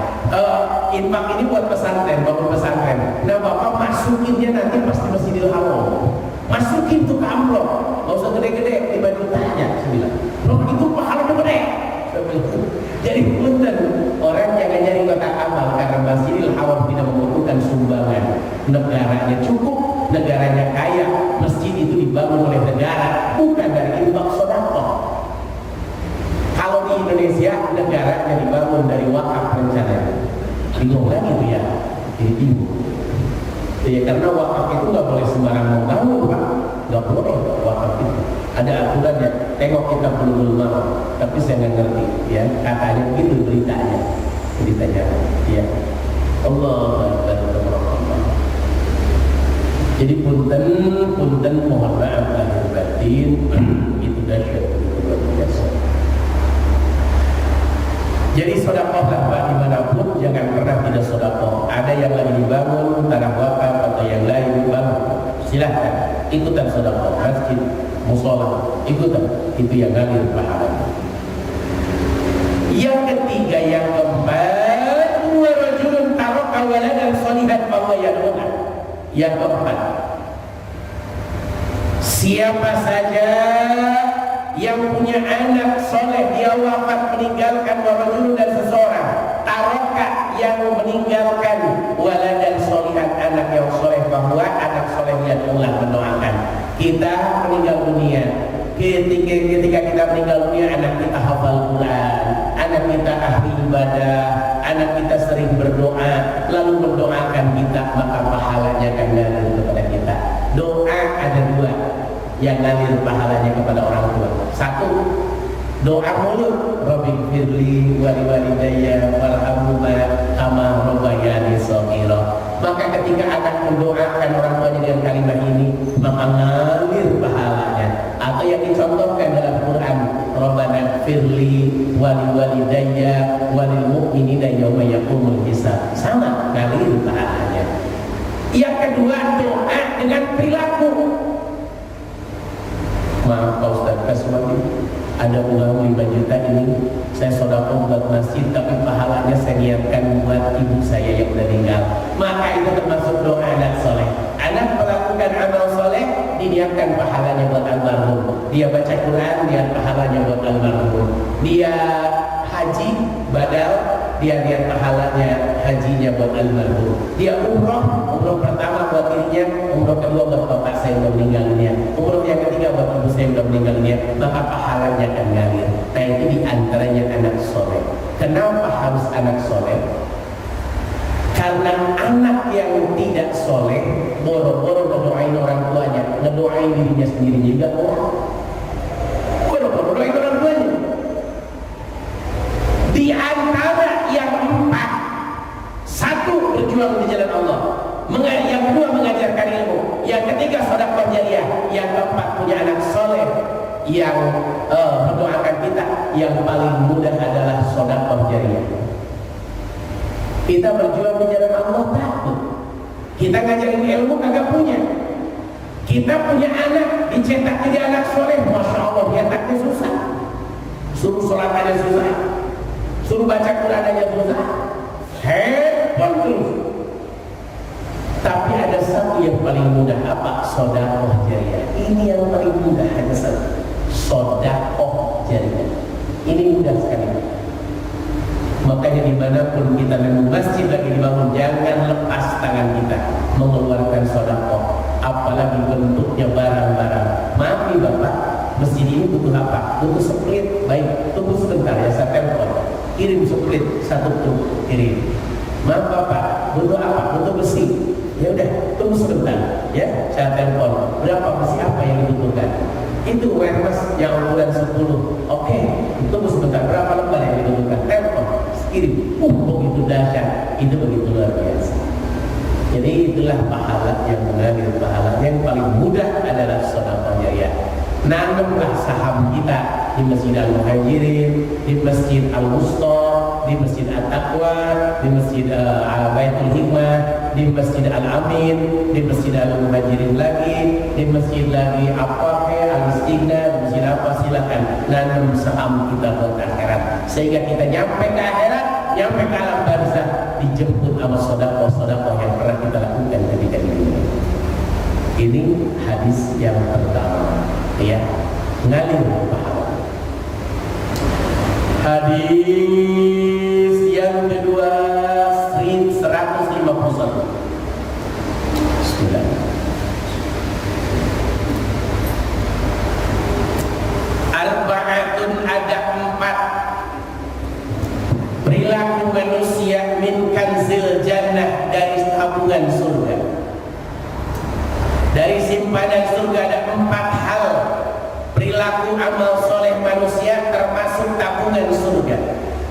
Infak ini buat pesantren, bangun pesantren. Nah Bapak masukinnya nanti pas di Masjidil Haram. Masukin tuh ke amplop, nggak usah gede-gede, 5 jutanya. Saya bilang, itu pahalanya gede. Jadi punten, orang jangan nyari kotak amal karena Masjidil Haram tidak membutuhkan sumbangan. Negaranya cukup, negaranya kaya, masjid itu dibangun oleh negara, bukan dari infak sedekah. Kalau di Indonesia negaranya dibangun dari wakaf rencananya. Bingung lagi tuh ya, jadi bingung. Ya karena wakaf itu nggak boleh sembarang mau bangun Pak, nggak boleh wakaf itu. Ada aturannya. Tengok kita belum mau, tapi saya nggak ngerti. Ya katanya begitu beritanya, ya. Allah Akbar. Jadi punten mohon maaf lahir batin, itu dahsyat, itu luar biasa. Jadi sedekahlah Pak dimanapun, jangan pernah tidak sedekah. Ada yang lagi dibangun tanah wakaf atau yang lain dibangun, silahkan ikutan sedekah masjid, musola, ikutan, itu yang ngalir pahalanya. Yang ketiga, yang keempat, wa rajulun taraka waladan shalihan fa huwa yad'uha. Yang keempat, siapa saja yang punya anak soleh, dia wafat meninggalkan warajulun dan seseorang, taraka yang meninggalkan waladan sholihan, anak yang soleh, bahwa anak soleh yad'ulah, mendoakan. Kita meninggal dunia, ketika kita meninggal dunia, anak kita hafal Quran, anak kita ahli ibadah, anak kita sering berdoa berdoa lalu mendoakan kita, maka pahalanya akan ngalir kepada kita. Doa ada dua yang ngalir pahalanya kepada orang tua. Satu, doa mulut, Rabbighfirli wa liwalidayya warhamhuma kama rabbayani shaghira. Maka ketika akan mendoakan orang tuanya dengan kalimat ini, maka ngalir pahalanya. Atau yang dicontohkan dalam Quran, Rabbana firli wa liwalidayya wa lil mu'minina yauma yaqumul hisab. Sama, ngalir pahalanya. Yang kedua, doa dengan perilaku. Maaf Pak Ustaz Kaswadi, ada uang 5 juta ini saya sedekah buat masjid, tapi pahalanya saya niatkan buat ibu saya yang udah meninggal. Maka itu termasuk doa anak soleh. Anak melakukan amal soleh, diniatkan pahalanya buat almarhum. Dia baca Quran, niat pahalanya buat almarhum. Dia haji badal, dia lihat pahalanya hajinya buat almarhum. Dia umroh pertama buat dirinya, umroh kedua buat bapak saya yang meninggalnya, umroh yang ketiga buat ibu saya yang meninggalnya, maka pahalanya akan ngalir. Nah ini diantaranya anak soleh. Kenapa harus anak soleh? Karena anak yang tidak soleh boro-boro ngedoain orang tuanya, ngedoain dirinya sendiri juga boro-boro ngedoain orang tuanya. Di antara yang 4, 1 berjuang di jalan Allah, yang kedua mengajarkan ilmu, yang ketiga sedekah jariah, yang keempat punya anak soleh yang mendoakan kita. Yang paling mudah adalah sedekah jariah. Kita berjuang di jalan Allah takut. Kita ngajarin ilmu kagak punya. Kita punya anak dicetak jadi anak soleh, masya Allah nyetaknya susah. Suruh sholat aja susah, suruh baca Quran aja susah, hebat terus. Tapi ada satu yang paling mudah, apa? Sedekah jariah. Ini yang paling mudah, hanya satu, sedekah jariah. Ini mudah sekali. Makanya dimanapun kita memang masjid lagi dibangun, jangan lepas tangan kita mengeluarkan sedekah, apalagi bentuknya barang-barang. Maaf nih Bapak, masjid ini butuh apa? Butuh split. Baik, tunggu sebentar ya, saya telepon. Kirim split 1 truk, kirim. Maaf Bapak, butuh apa? Butuh besi. Ya udah, tunggu sebentar ya, saya telepon. Berapa besi apa yang dibutuhkan? Itu warehouse yang ukuran 10. Oke, tunggu sebentar. Berapa lembar yang dibutuhkan? Telepon, kirim. Begitu dahsyat, itu begitu luar biasa. Jadi itulah pahala yang mengalir. Pahala yang paling mudah adalah sedekah jariah. Nanamlah saham kita di Masjid Al-Muhajirin, di Masjid Al-Wusta, di Masjid At-Taqwa, di Masjid Baitul Hikmah, di Masjid Al-Amin, di Masjid Al-Muhajirin lagi, di Masjid lagi apa Al-Istighna, di Masjid apa, silakan nanam saham kita buat akhirat, sehingga kita nyampe ke akhirat, nyampe ke alam barzakh, dijemput sama sedekah yang pernah kita lakukan ketika di dunia. Ini hadis yang pertama, ya, ngalir pahala. Hadis yang kedua, 151. Bismillah. Arba'atun, ada 4 perilaku manusia min kanzil jannah, dari tabungan surga. Dari simpanan surga ada 4 hal perilaku amal soleh manusia termasuk tabungan surga.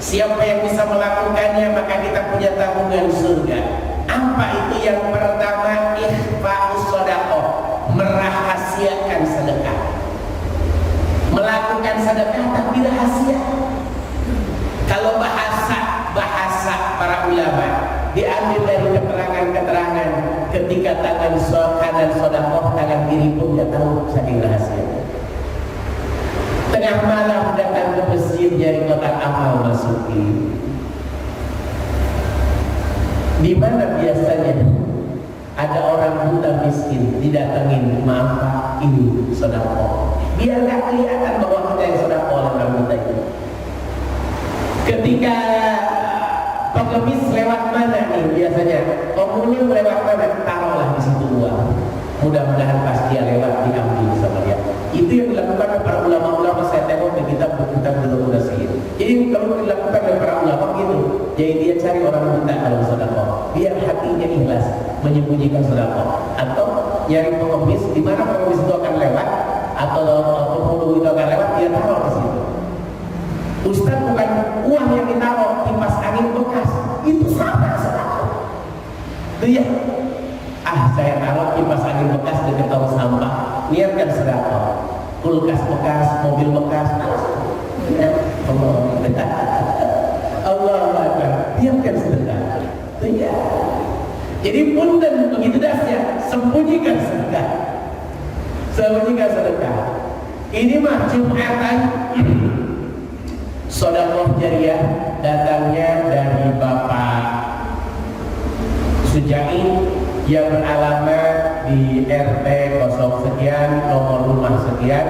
Siapa yang bisa melakukannya maka kita punya tabungan surga. Apa itu? Yang pertama, ikhfa'us shadaqah, merahasiakan sedekah. Melakukan sedekah tapi rahasia. Kalau bahasa para ulama diambil dari keterangan-keterangan ketika tangan kanan sedekah, tangan kiri pun tidak tahu, saking rahasia. Tengah malam datang ke masjid, nyari kotak amal, masuki. Di mana biasanya ada orang buta miskin didatengin, maaf Pak, ini sedekah. Biar nggak kelihatan bahwa kita yang sedekah oleh orang buta itu. Ketika pengemis lewat mana nih biasanya, komunim lewat mana, taruhlah di situ uang. Mudah-mudahan pas dia lewat diambil sama dia. Itu yang dilakukan oleh para ulama-ulama. Saya tengok di kitab belum mudah sihir. Jadi kalau dilakukan oleh para ulama gitu, Jadi dia cari orang buta kalau sedekah, biar hatinya ikhlas menyembunyikan sedekah. Atau nyari pengemis, di mana pengemis itu akan lewat, atau penghulu itu akan lewat, dia taruh ke situ. Ustaz, bukan uang yang ditaruh, kipas angin bekas, itu sama sedekah. Dia, saya taruh kipas angin bekas dekat tong sampah, niatkan sedekah. Kulkas bekas, mobil bekas, Allah Akbar, niatkan sedekah. Iya. Jadi punten begitu dasnya, sembunyikan sedekah. Sembunyikan sedekah. Ini mah Jumatan sedekah jariah datangnya dari Bapak Sujai yang beralamat di RT 0 sekian, nomor rumah sekian,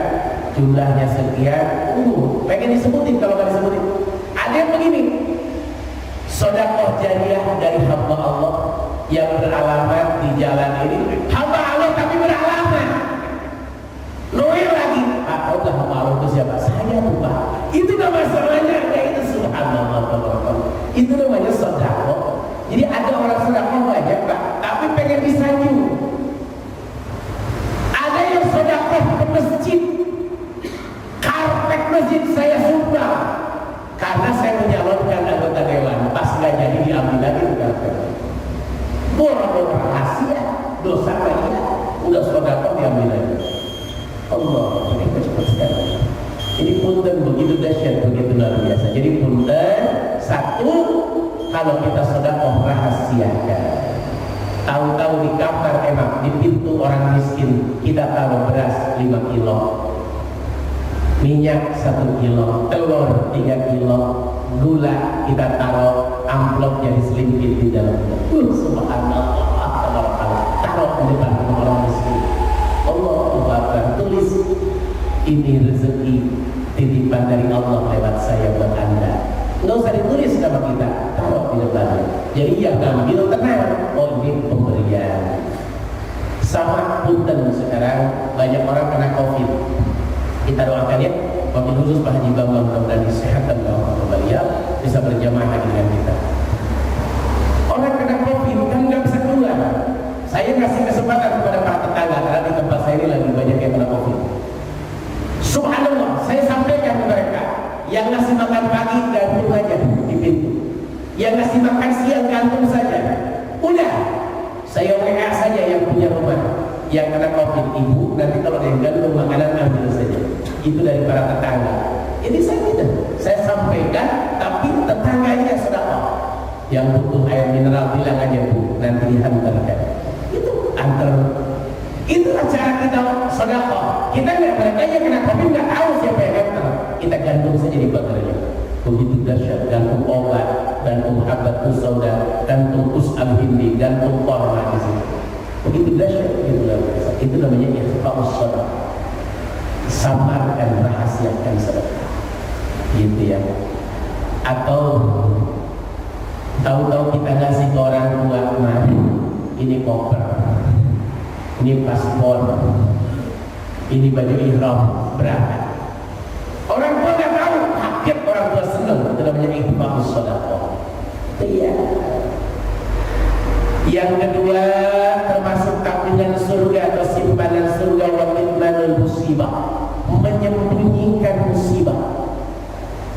jumlahnya sekian. Pengen disebutin, kalau nggak disebutin ada yang begini, sedekah jariah dari hamba Allah yang beralamat di jalan ini. Hamba Allah tapi beralamat Noel lagi, Pak, udah hamba Allah itu siapa? Saya tuh Pak. Itu nama masalahnya, kayak itu subhanallah. Itu namanya sedekah. Jadi ada orang sedekah banyak Pak, tapi pengen disanjung. Ada yang sedekah ke masjid, karpet masjid saya sumbang karena saya menyalonkan anggota dewan, pas nggak jadi diambil lagi tuh karpet. Boro-boro rahasia, dosa banyak, udah sedekah diambil lagi. Allah, ini cepat sekali. Ini punten begitu dahsyat, begitu luar biasa. Jadi punten satu, kalau kita sedekah rahasiakan. Tahu-tahu di kamar emak, di pintu orang miskin kita taruh beras 5 kilo, minyak 1 kilo, telur 3 kilo, gula kita taruh amplopnya diselimpit di dalamnya. Subhanallah, taruh di depan orang miskin. Allah Akbar, tulis ini rezeki titipan dari Allah lewat saya buat Anda. Nggak usah ditulis nama kita, taruh di depannya. Jadi yang ngambil tenang, oh ini pemberian. Sama punten sekarang banyak orang kena COVID. Kita doakan ya, wabil khusus Pak Haji Bambang mudah-mudahan disehatkan Allah beliau bisa berjamaah dengan kita. Orang kena COVID kan nggak bisa keluar. Saya kasih kesempatan kepada para tetangga karena di tempat saya ini lagi banyak yang kena COVID. Subhanallah, saya sampaikan ke mereka, yang ngasih makan pagi gantung aja di pintu, yang ngasih makan siang gantung saja. Udah, saya WA saja yang punya rumah, yang kena COVID, ibu nanti kalau ada yang gantung makanan ambil saja. Itu dari para tetangga. Ini saya tidak, saya sampaikan, tapi tetangganya sedekah. Yang butuh air mineral bilang aja Bu, nanti dihantarkan. Itu antar. Itulah cara kita sedekah. Kita nggak, mereka yang kena COVID nggak tahu siapa yang antar. Kita gantung saja di baterainya. Begitu dahsyat, gantung obat, gantung habatus sauda, gantung us'al hindi, gantung korma di sini. Begitu dahsyat, begitu dahsyat. Itu namanya ikhfaus sedekah. Samarkan, rahasiakan sedekah. Gitu ya. Atau tahu-tahu kita ngasih ke orang tua, nah, ini koper, ini paspor, ini baju ihram berangkat. Orang tua nggak tahu, kaget, orang tua senang. Itu namanya ikhfaus sedekah. Iya. Yang kedua, termasuk tabungan surga atau simpanan surga, wa kitmanul musibah, menyembunyikan musibah.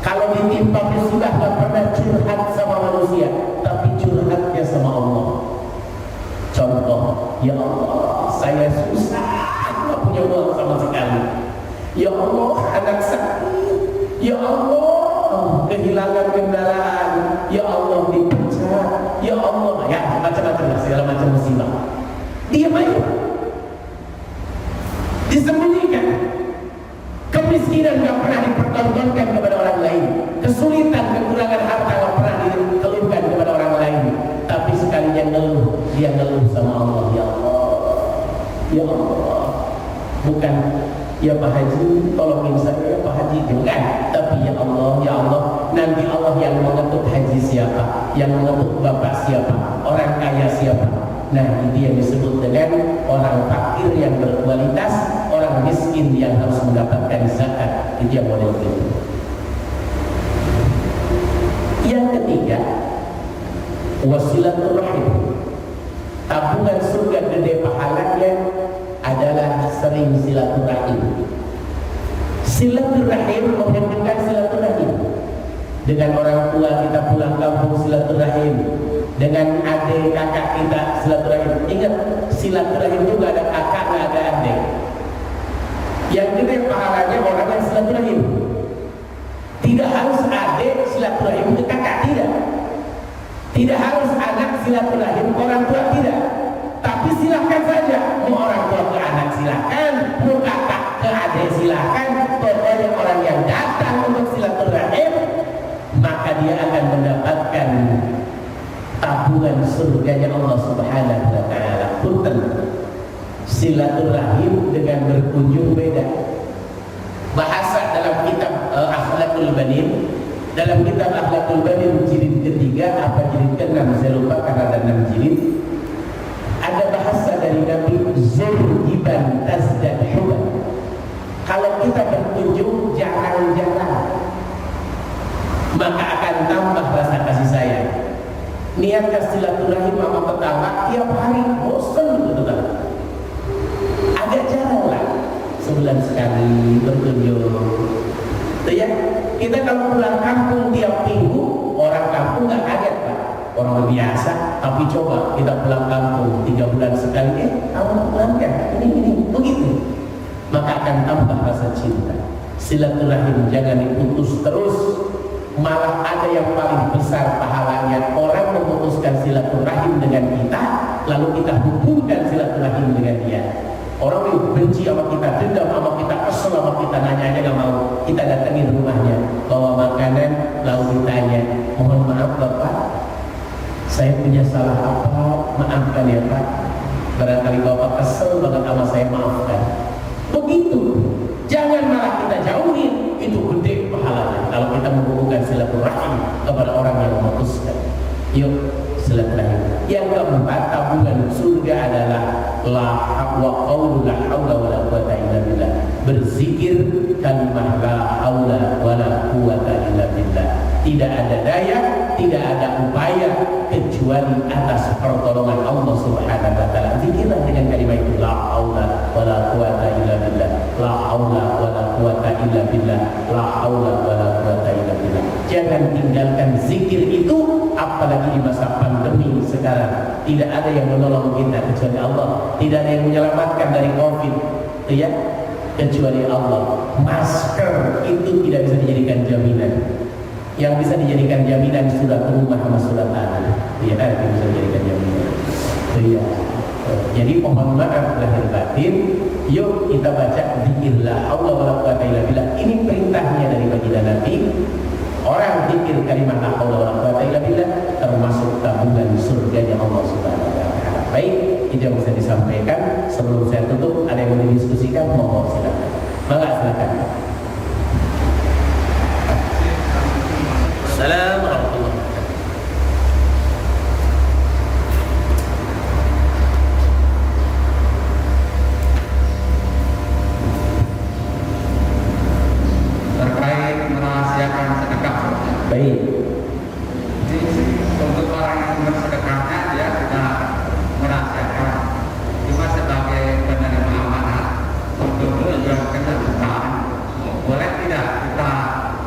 Kalau ditimpa musibah nggak pernah curhat sama manusia, tapi curhatnya sama Allah. Contoh, ya Allah, saya susah, nggak punya uang sama sekali. Ya Allah, anak sakit. Ya Allah, kehilangan kendaraan. Ya Allah, dipecat. Ya Allah, ya macam-macam lah, segala macam musibah. Diam aja, disembunyikan. Kemiskinan gak pernah dipertontonkan kepada orang lain. Kesulitan, kekurangan harta gak pernah dikeluhkan kepada orang lain. Tapi sekalinya ngeluh, dia ngeluh sama Allah. Ya Allah, ya Allah. Bukan, ya Pak Haji, tolongin saya ya Pak Haji. Bukan, tapi ya Allah, nanti Allah yang mengetuk haji siapa, yang mengetuk bapak siapa, orang kaya siapa. Nah, ini yang disebut dengan orang fakir yang berkualitas, orang miskin yang harus mendapatkan zakat. Itu yang model itu. Yang ketiga, Wasilaturrahim, tabungan surga gede pahalanya adalah sering silaturahim. Silaturahim menghubungkan silaturahim. Dengan orang tua kita pulang kampung silaturahim, dengan adik kakak kita silaturahim. Ingat, silaturahim juga ada kakak, nggak ada adik. Yang gede pahalanya orang yang silaturahim. Tidak harus adik silaturahim ke kakak, tidak. Tidak harus anak silaturahim orang tua, tidak. Tapi silahkan saja, mau orang tua ke anak silahkan, mau kakak ke adik silahkan. Pokoknya orang yang datang untuk silaturahim, maka dia akan mendapatkan tabungan surganya Allah Subhanahu wa Ta'ala. Punten, silaturahim dengan berkunjung beda. Bahasa dalam kitab Akhlaqul Banin, dalam kitab Akhlaqul Banin jilid ketiga apa jilid ke-6 saya lupa karena ada 6 jilid. Ada bahasa dari Nabi, Zurgiban tazdad huban. Kalau kita berkunjung jarang-jarang, maka akan tambah rasa kasih sayang. Niat silaturahim sama tetangga tiap hari bosan gitu kan. Agak jarang lah, sebulan sekali berkunjung. Tuh ya, kita kalau pulang kampung tiap minggu, orang kampung nggak kaget Pak. Orang biasa, tapi coba kita pulang kampung 3 bulan sekali, kamu pulang kan? Ini begitu. Maka akan tambah rasa cinta. Silaturahim jangan diputus terus. Malah ada yang paling besar pahalanya, orang memutuskan silaturahim dengan kita, lalu kita hubungkan silaturahim dengan dia. Orang yang benci sama kita, dendam sama kita, kesel sama kita, nanya aja gak mau, kita datengin rumahnya, bawa makanan, lalu ditanya, mohon maaf Bapak, saya punya salah apa, maafkan ya Pak. Barangkali Bapak kesel banget sama saya, maafkan. Begitu, jangan malah kita jauhin, itu gede pahalanya kalau kita menghubungkan silaturahim kepada orang yang memutuskan. Yuk, silaturahim. Yang keempat, tabungan surga adalah la haula wala quwata illa billah. Berzikir kalimat la haula wala quwata illa billah. Tidak ada daya, tidak ada upaya kecuali atas pertolongan Allah Subhanahu wa Ta'ala. Zikirlah dengan kalimat itu, la haula wala quwata illa billah, la haula wala quwata illa billah, la haula wala quwata illa billah. Jangan tinggalkan zikir itu, apalagi di masa pandemi sekarang. Tidak ada yang menolong kita kecuali Allah. Tidak ada yang menyelamatkan dari COVID, ya, kecuali Allah. Masker itu tidak bisa dijadikan jaminan. Yang bisa dijadikan jaminan surat rumah sama surat tanah, ya, itu bisa dijadikan jaminan. Ya. Jadi mohon maaf lahir batin. Yuk kita baca zikir la haula wala quwata illa billah. Ini perintahnya dari baginda Nabi. Orang zikir kalimat la haula wala quwata illa billah termasuk tabungan surganya Allah Subhanahu wa Ta'ala. Baik, itu yang bisa disampaikan. Sebelum saya tutup, ada yang mau didiskusikan, mohon silakan. Mangga silakan. Assalamualaikum warahmatullahi wabarakatuh.
Terkait merahasiakan sedekah.
Baik.
Jadi untuk orang yang bersedekahnya dia sudah merahasiakan. Cuma sebagai penerima amanah untuk tujuan keselamatan, boleh tidak kita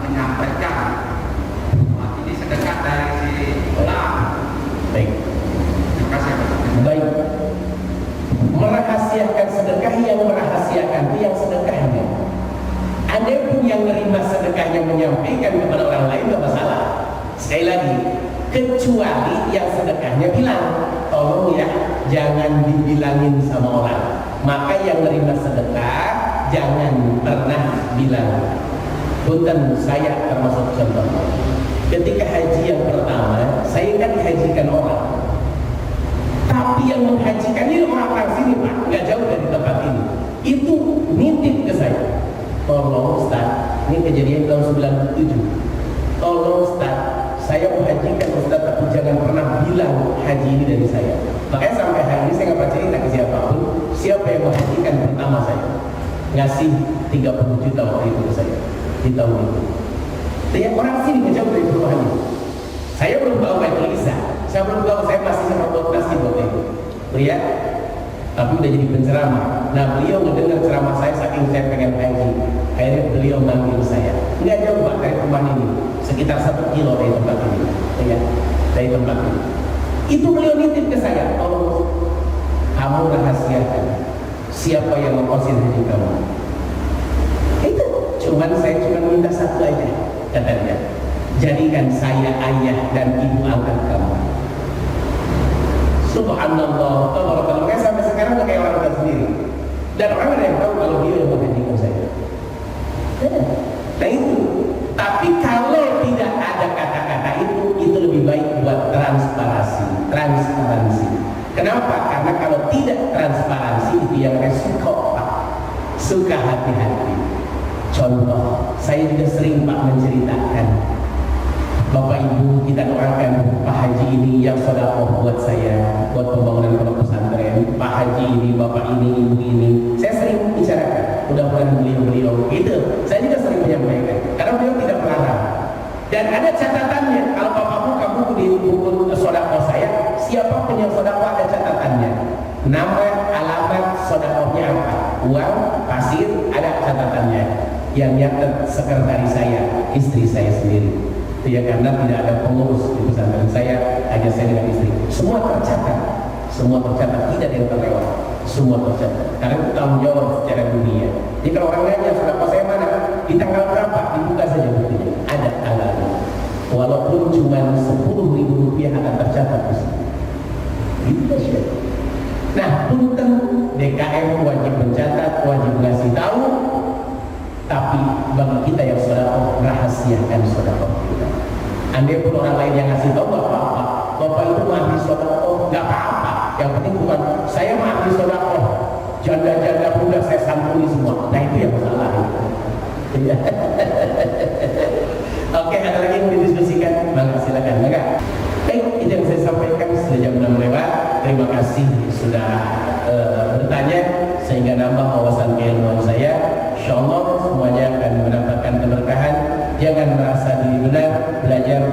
menyampaikan ini sedekah dari si ulang?
Baik.
Terima kasih.
Baik. Merahasiakan sedekah, yang merahasiakan itu yang sedekahnya. Ada pun yang menerima sedekahnya menyampaikan kepada orang lain tidak masalah. Sekali lagi, kecuali yang sedekahnya bilang, tolong ya jangan dibilangin sama orang. Maka yang menerima sedekah jangan pernah bilang. Punten, saya termasuk contoh. Ketika haji yang pertama, saya kan dihajikan orang. Tapi yang menghajikan ini orang sini Pak, nggak jauh dari tempat ini. Itu nitip ke saya. Tolong Ustaz, ini kejadian tahun 97. Tolong Ustaz, saya mau hajikan Ustaz, tapi jangan pernah bilang haji ini dari saya. Makanya sampai hari ini saya nggak pernah cerita ke siapapun. Siapa yang mau hajikan pertama saya ngasih 30 juta waktu itu ke saya di tahun itu. Dan orang sini nggak jauh dari perumahan ini. Saya belum bawa tulisan. Saya belum tahu, saya masih sempat buat nasi waktu itu. Lihat, tapi udah jadi penceramah. Nah, beliau mendengar ceramah saya saking saya pengen haji. Akhirnya beliau manggil saya. Nggak jauh Pak dari tempat ini, sekitar 1 kilo dari tempat ini. Ya, dari tempat ini. Itu beliau nitip ke saya, tolong kamu rahasiakan siapa yang mengqasid haji kamu. Itu saya cuma minta satu aja, katanya. Jadikan saya ayah dan ibu angkat kamu. Subhanallah, tabarakallah. Sampai sekarang kayak orang tua sendiri. Dan orang ada yang tahu kalau dia yang menghajikan saya. Nah itu. Tapi kalau tidak ada kata-kata itu lebih baik buat transparansi. Kenapa? Karena kalau tidak transparansi itu yang resiko Pak. Suka hati-hati. Contoh, saya juga sering Pak menceritakan, Bapak Ibu kita doakan Pak Haji ini yang sedekah buat saya, buat pembangunan pondok pesantren. Pak Haji ini, Bapak ini, Ibu ini. Saya sering bicarakan, mudah-mudahan beliau gitu. Saya juga sering menyampaikan, karena beliau tidak melarang. Dan ada catatannya, kalau Bapakmu kamu di buku sedekah saya, siapa punya sedekah ada catatannya. Nama, alamat sedekahnya apa, uang, pasir, ada catatannya. Yang nyatet sekretaris saya, istri saya sendiri. Itu ya, karena tidak ada pengurus di pesantren saya, hanya saya dengan istri. Semua tercatat, tidak ada yang terlewat. Semua tercatat. Karena itu tanggung jawab secara dunia. Jadi kalau orang nanya sudah saya mana, di tanggal berapa, dibuka saja buktinya. Ada tanggalnya. Walaupun cuma 10.000 rupiah akan tercatat di sini. Gitu saja. Nah, punten DKM wajib mencatat, wajib ngasih tahu. Tapi bagi kita yang sedekah, rahasiakan sedekah kita. Andai pun orang lain yang ngasih tahu, nggak apa-apa. Bapak itu ahli sedekah, nggak apa-apa. Yang penting bukan saya ahli sedekah, janda-janda muda saya santuni semua. Nah itu yang salah. Oke, ada lagi yang didiskusikan? Bang, silakan. Enggak. Baik, itu yang saya sampaikan. Sudah jam 6 lewat. Terima kasih sudah bertanya sehingga nambah wawasan keilmuan saya. InsyaAllah semuanya akan mendapatkan keberkahan. Jangan merasa diri benar, belajar.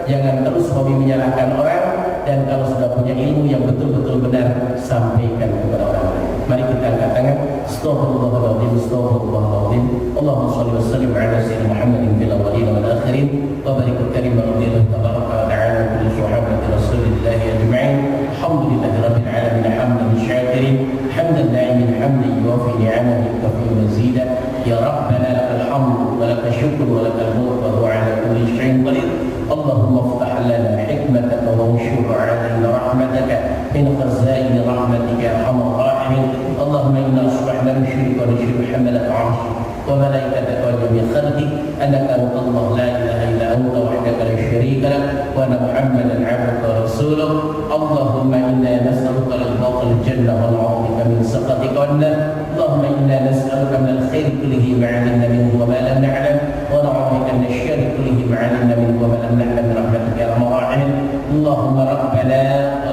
Jangan terus hobi menyalahkan orang. Dan kalau sudah punya ilmu yang betul-betul benar, sampaikan kepada orang lain. Mari kita angkat tangan. Astaghfirullahaladzim. Allahumma salli wa sallim ala sayyidina Muhammadin fil awwalin wal akhirin. Wa barik karim radhiyallahu tabaraka wa ta'ala kulli sahabati Rasulillah ajma'in. Alhamdulillahi rabbil alamin hamdan syakirin. Hamdan na'imin hamdan yuwafi ni'amahu kafi mazida. Ya Rabbana lakal hamd wa lakal syukr wa lakal mulk wa huwa ala kulli syai'in qadir. Allahumma iftah lana hikmataka wa anshur 'alaina rahmataka min khazain rahmatika ya arhamar rahimin. Allahumma inna asbahna nusyriku wa nusyriku hamalat 'arshik wa malaikataka wa jami' khalqik annaka Allah la ilaha illa anta wahdaka la syarika lak wa anna Muhammadan 'abduka wa rasuluk. Allahumma inna nas'aluka al-fawqa al-jannah wa na'udzubika min sakhatika wan nar. Allahumma inna nas'aluka min al-khair kullihi ma 'alimna minhu wa ma lam na'lam wa na'udzubika min asy-syarri kullihi ma 'alimna minhu wa ma lam na'lam bi rahmatika ya arhamar rahimin. Allahumma rabbana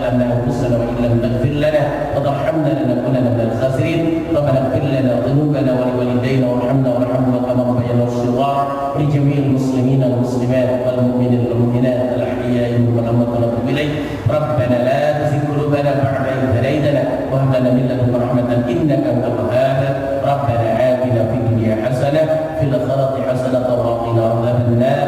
ظلمنا أنفسنا وإن لم تغفر لنا وترحمنا لنكونن من الخاسرين. ربنا اغفر لنا ذنوبنا ولوالدينا وارحمنا وارحمنا كما ربيانا صغارا. ولجميع المسلمين والمسلمات والمؤمنين والمؤمنات الأحياء منهم والأموات ونتوب إليك. ربنا لا تزغ قلوبنا بعد إذ هديتنا وهب لنا من لدنك رحمة إنك أنت الوهاب. ربنا آتنا في الدنيا حسنة في الآخرة حسنة وقنا عذاب النار.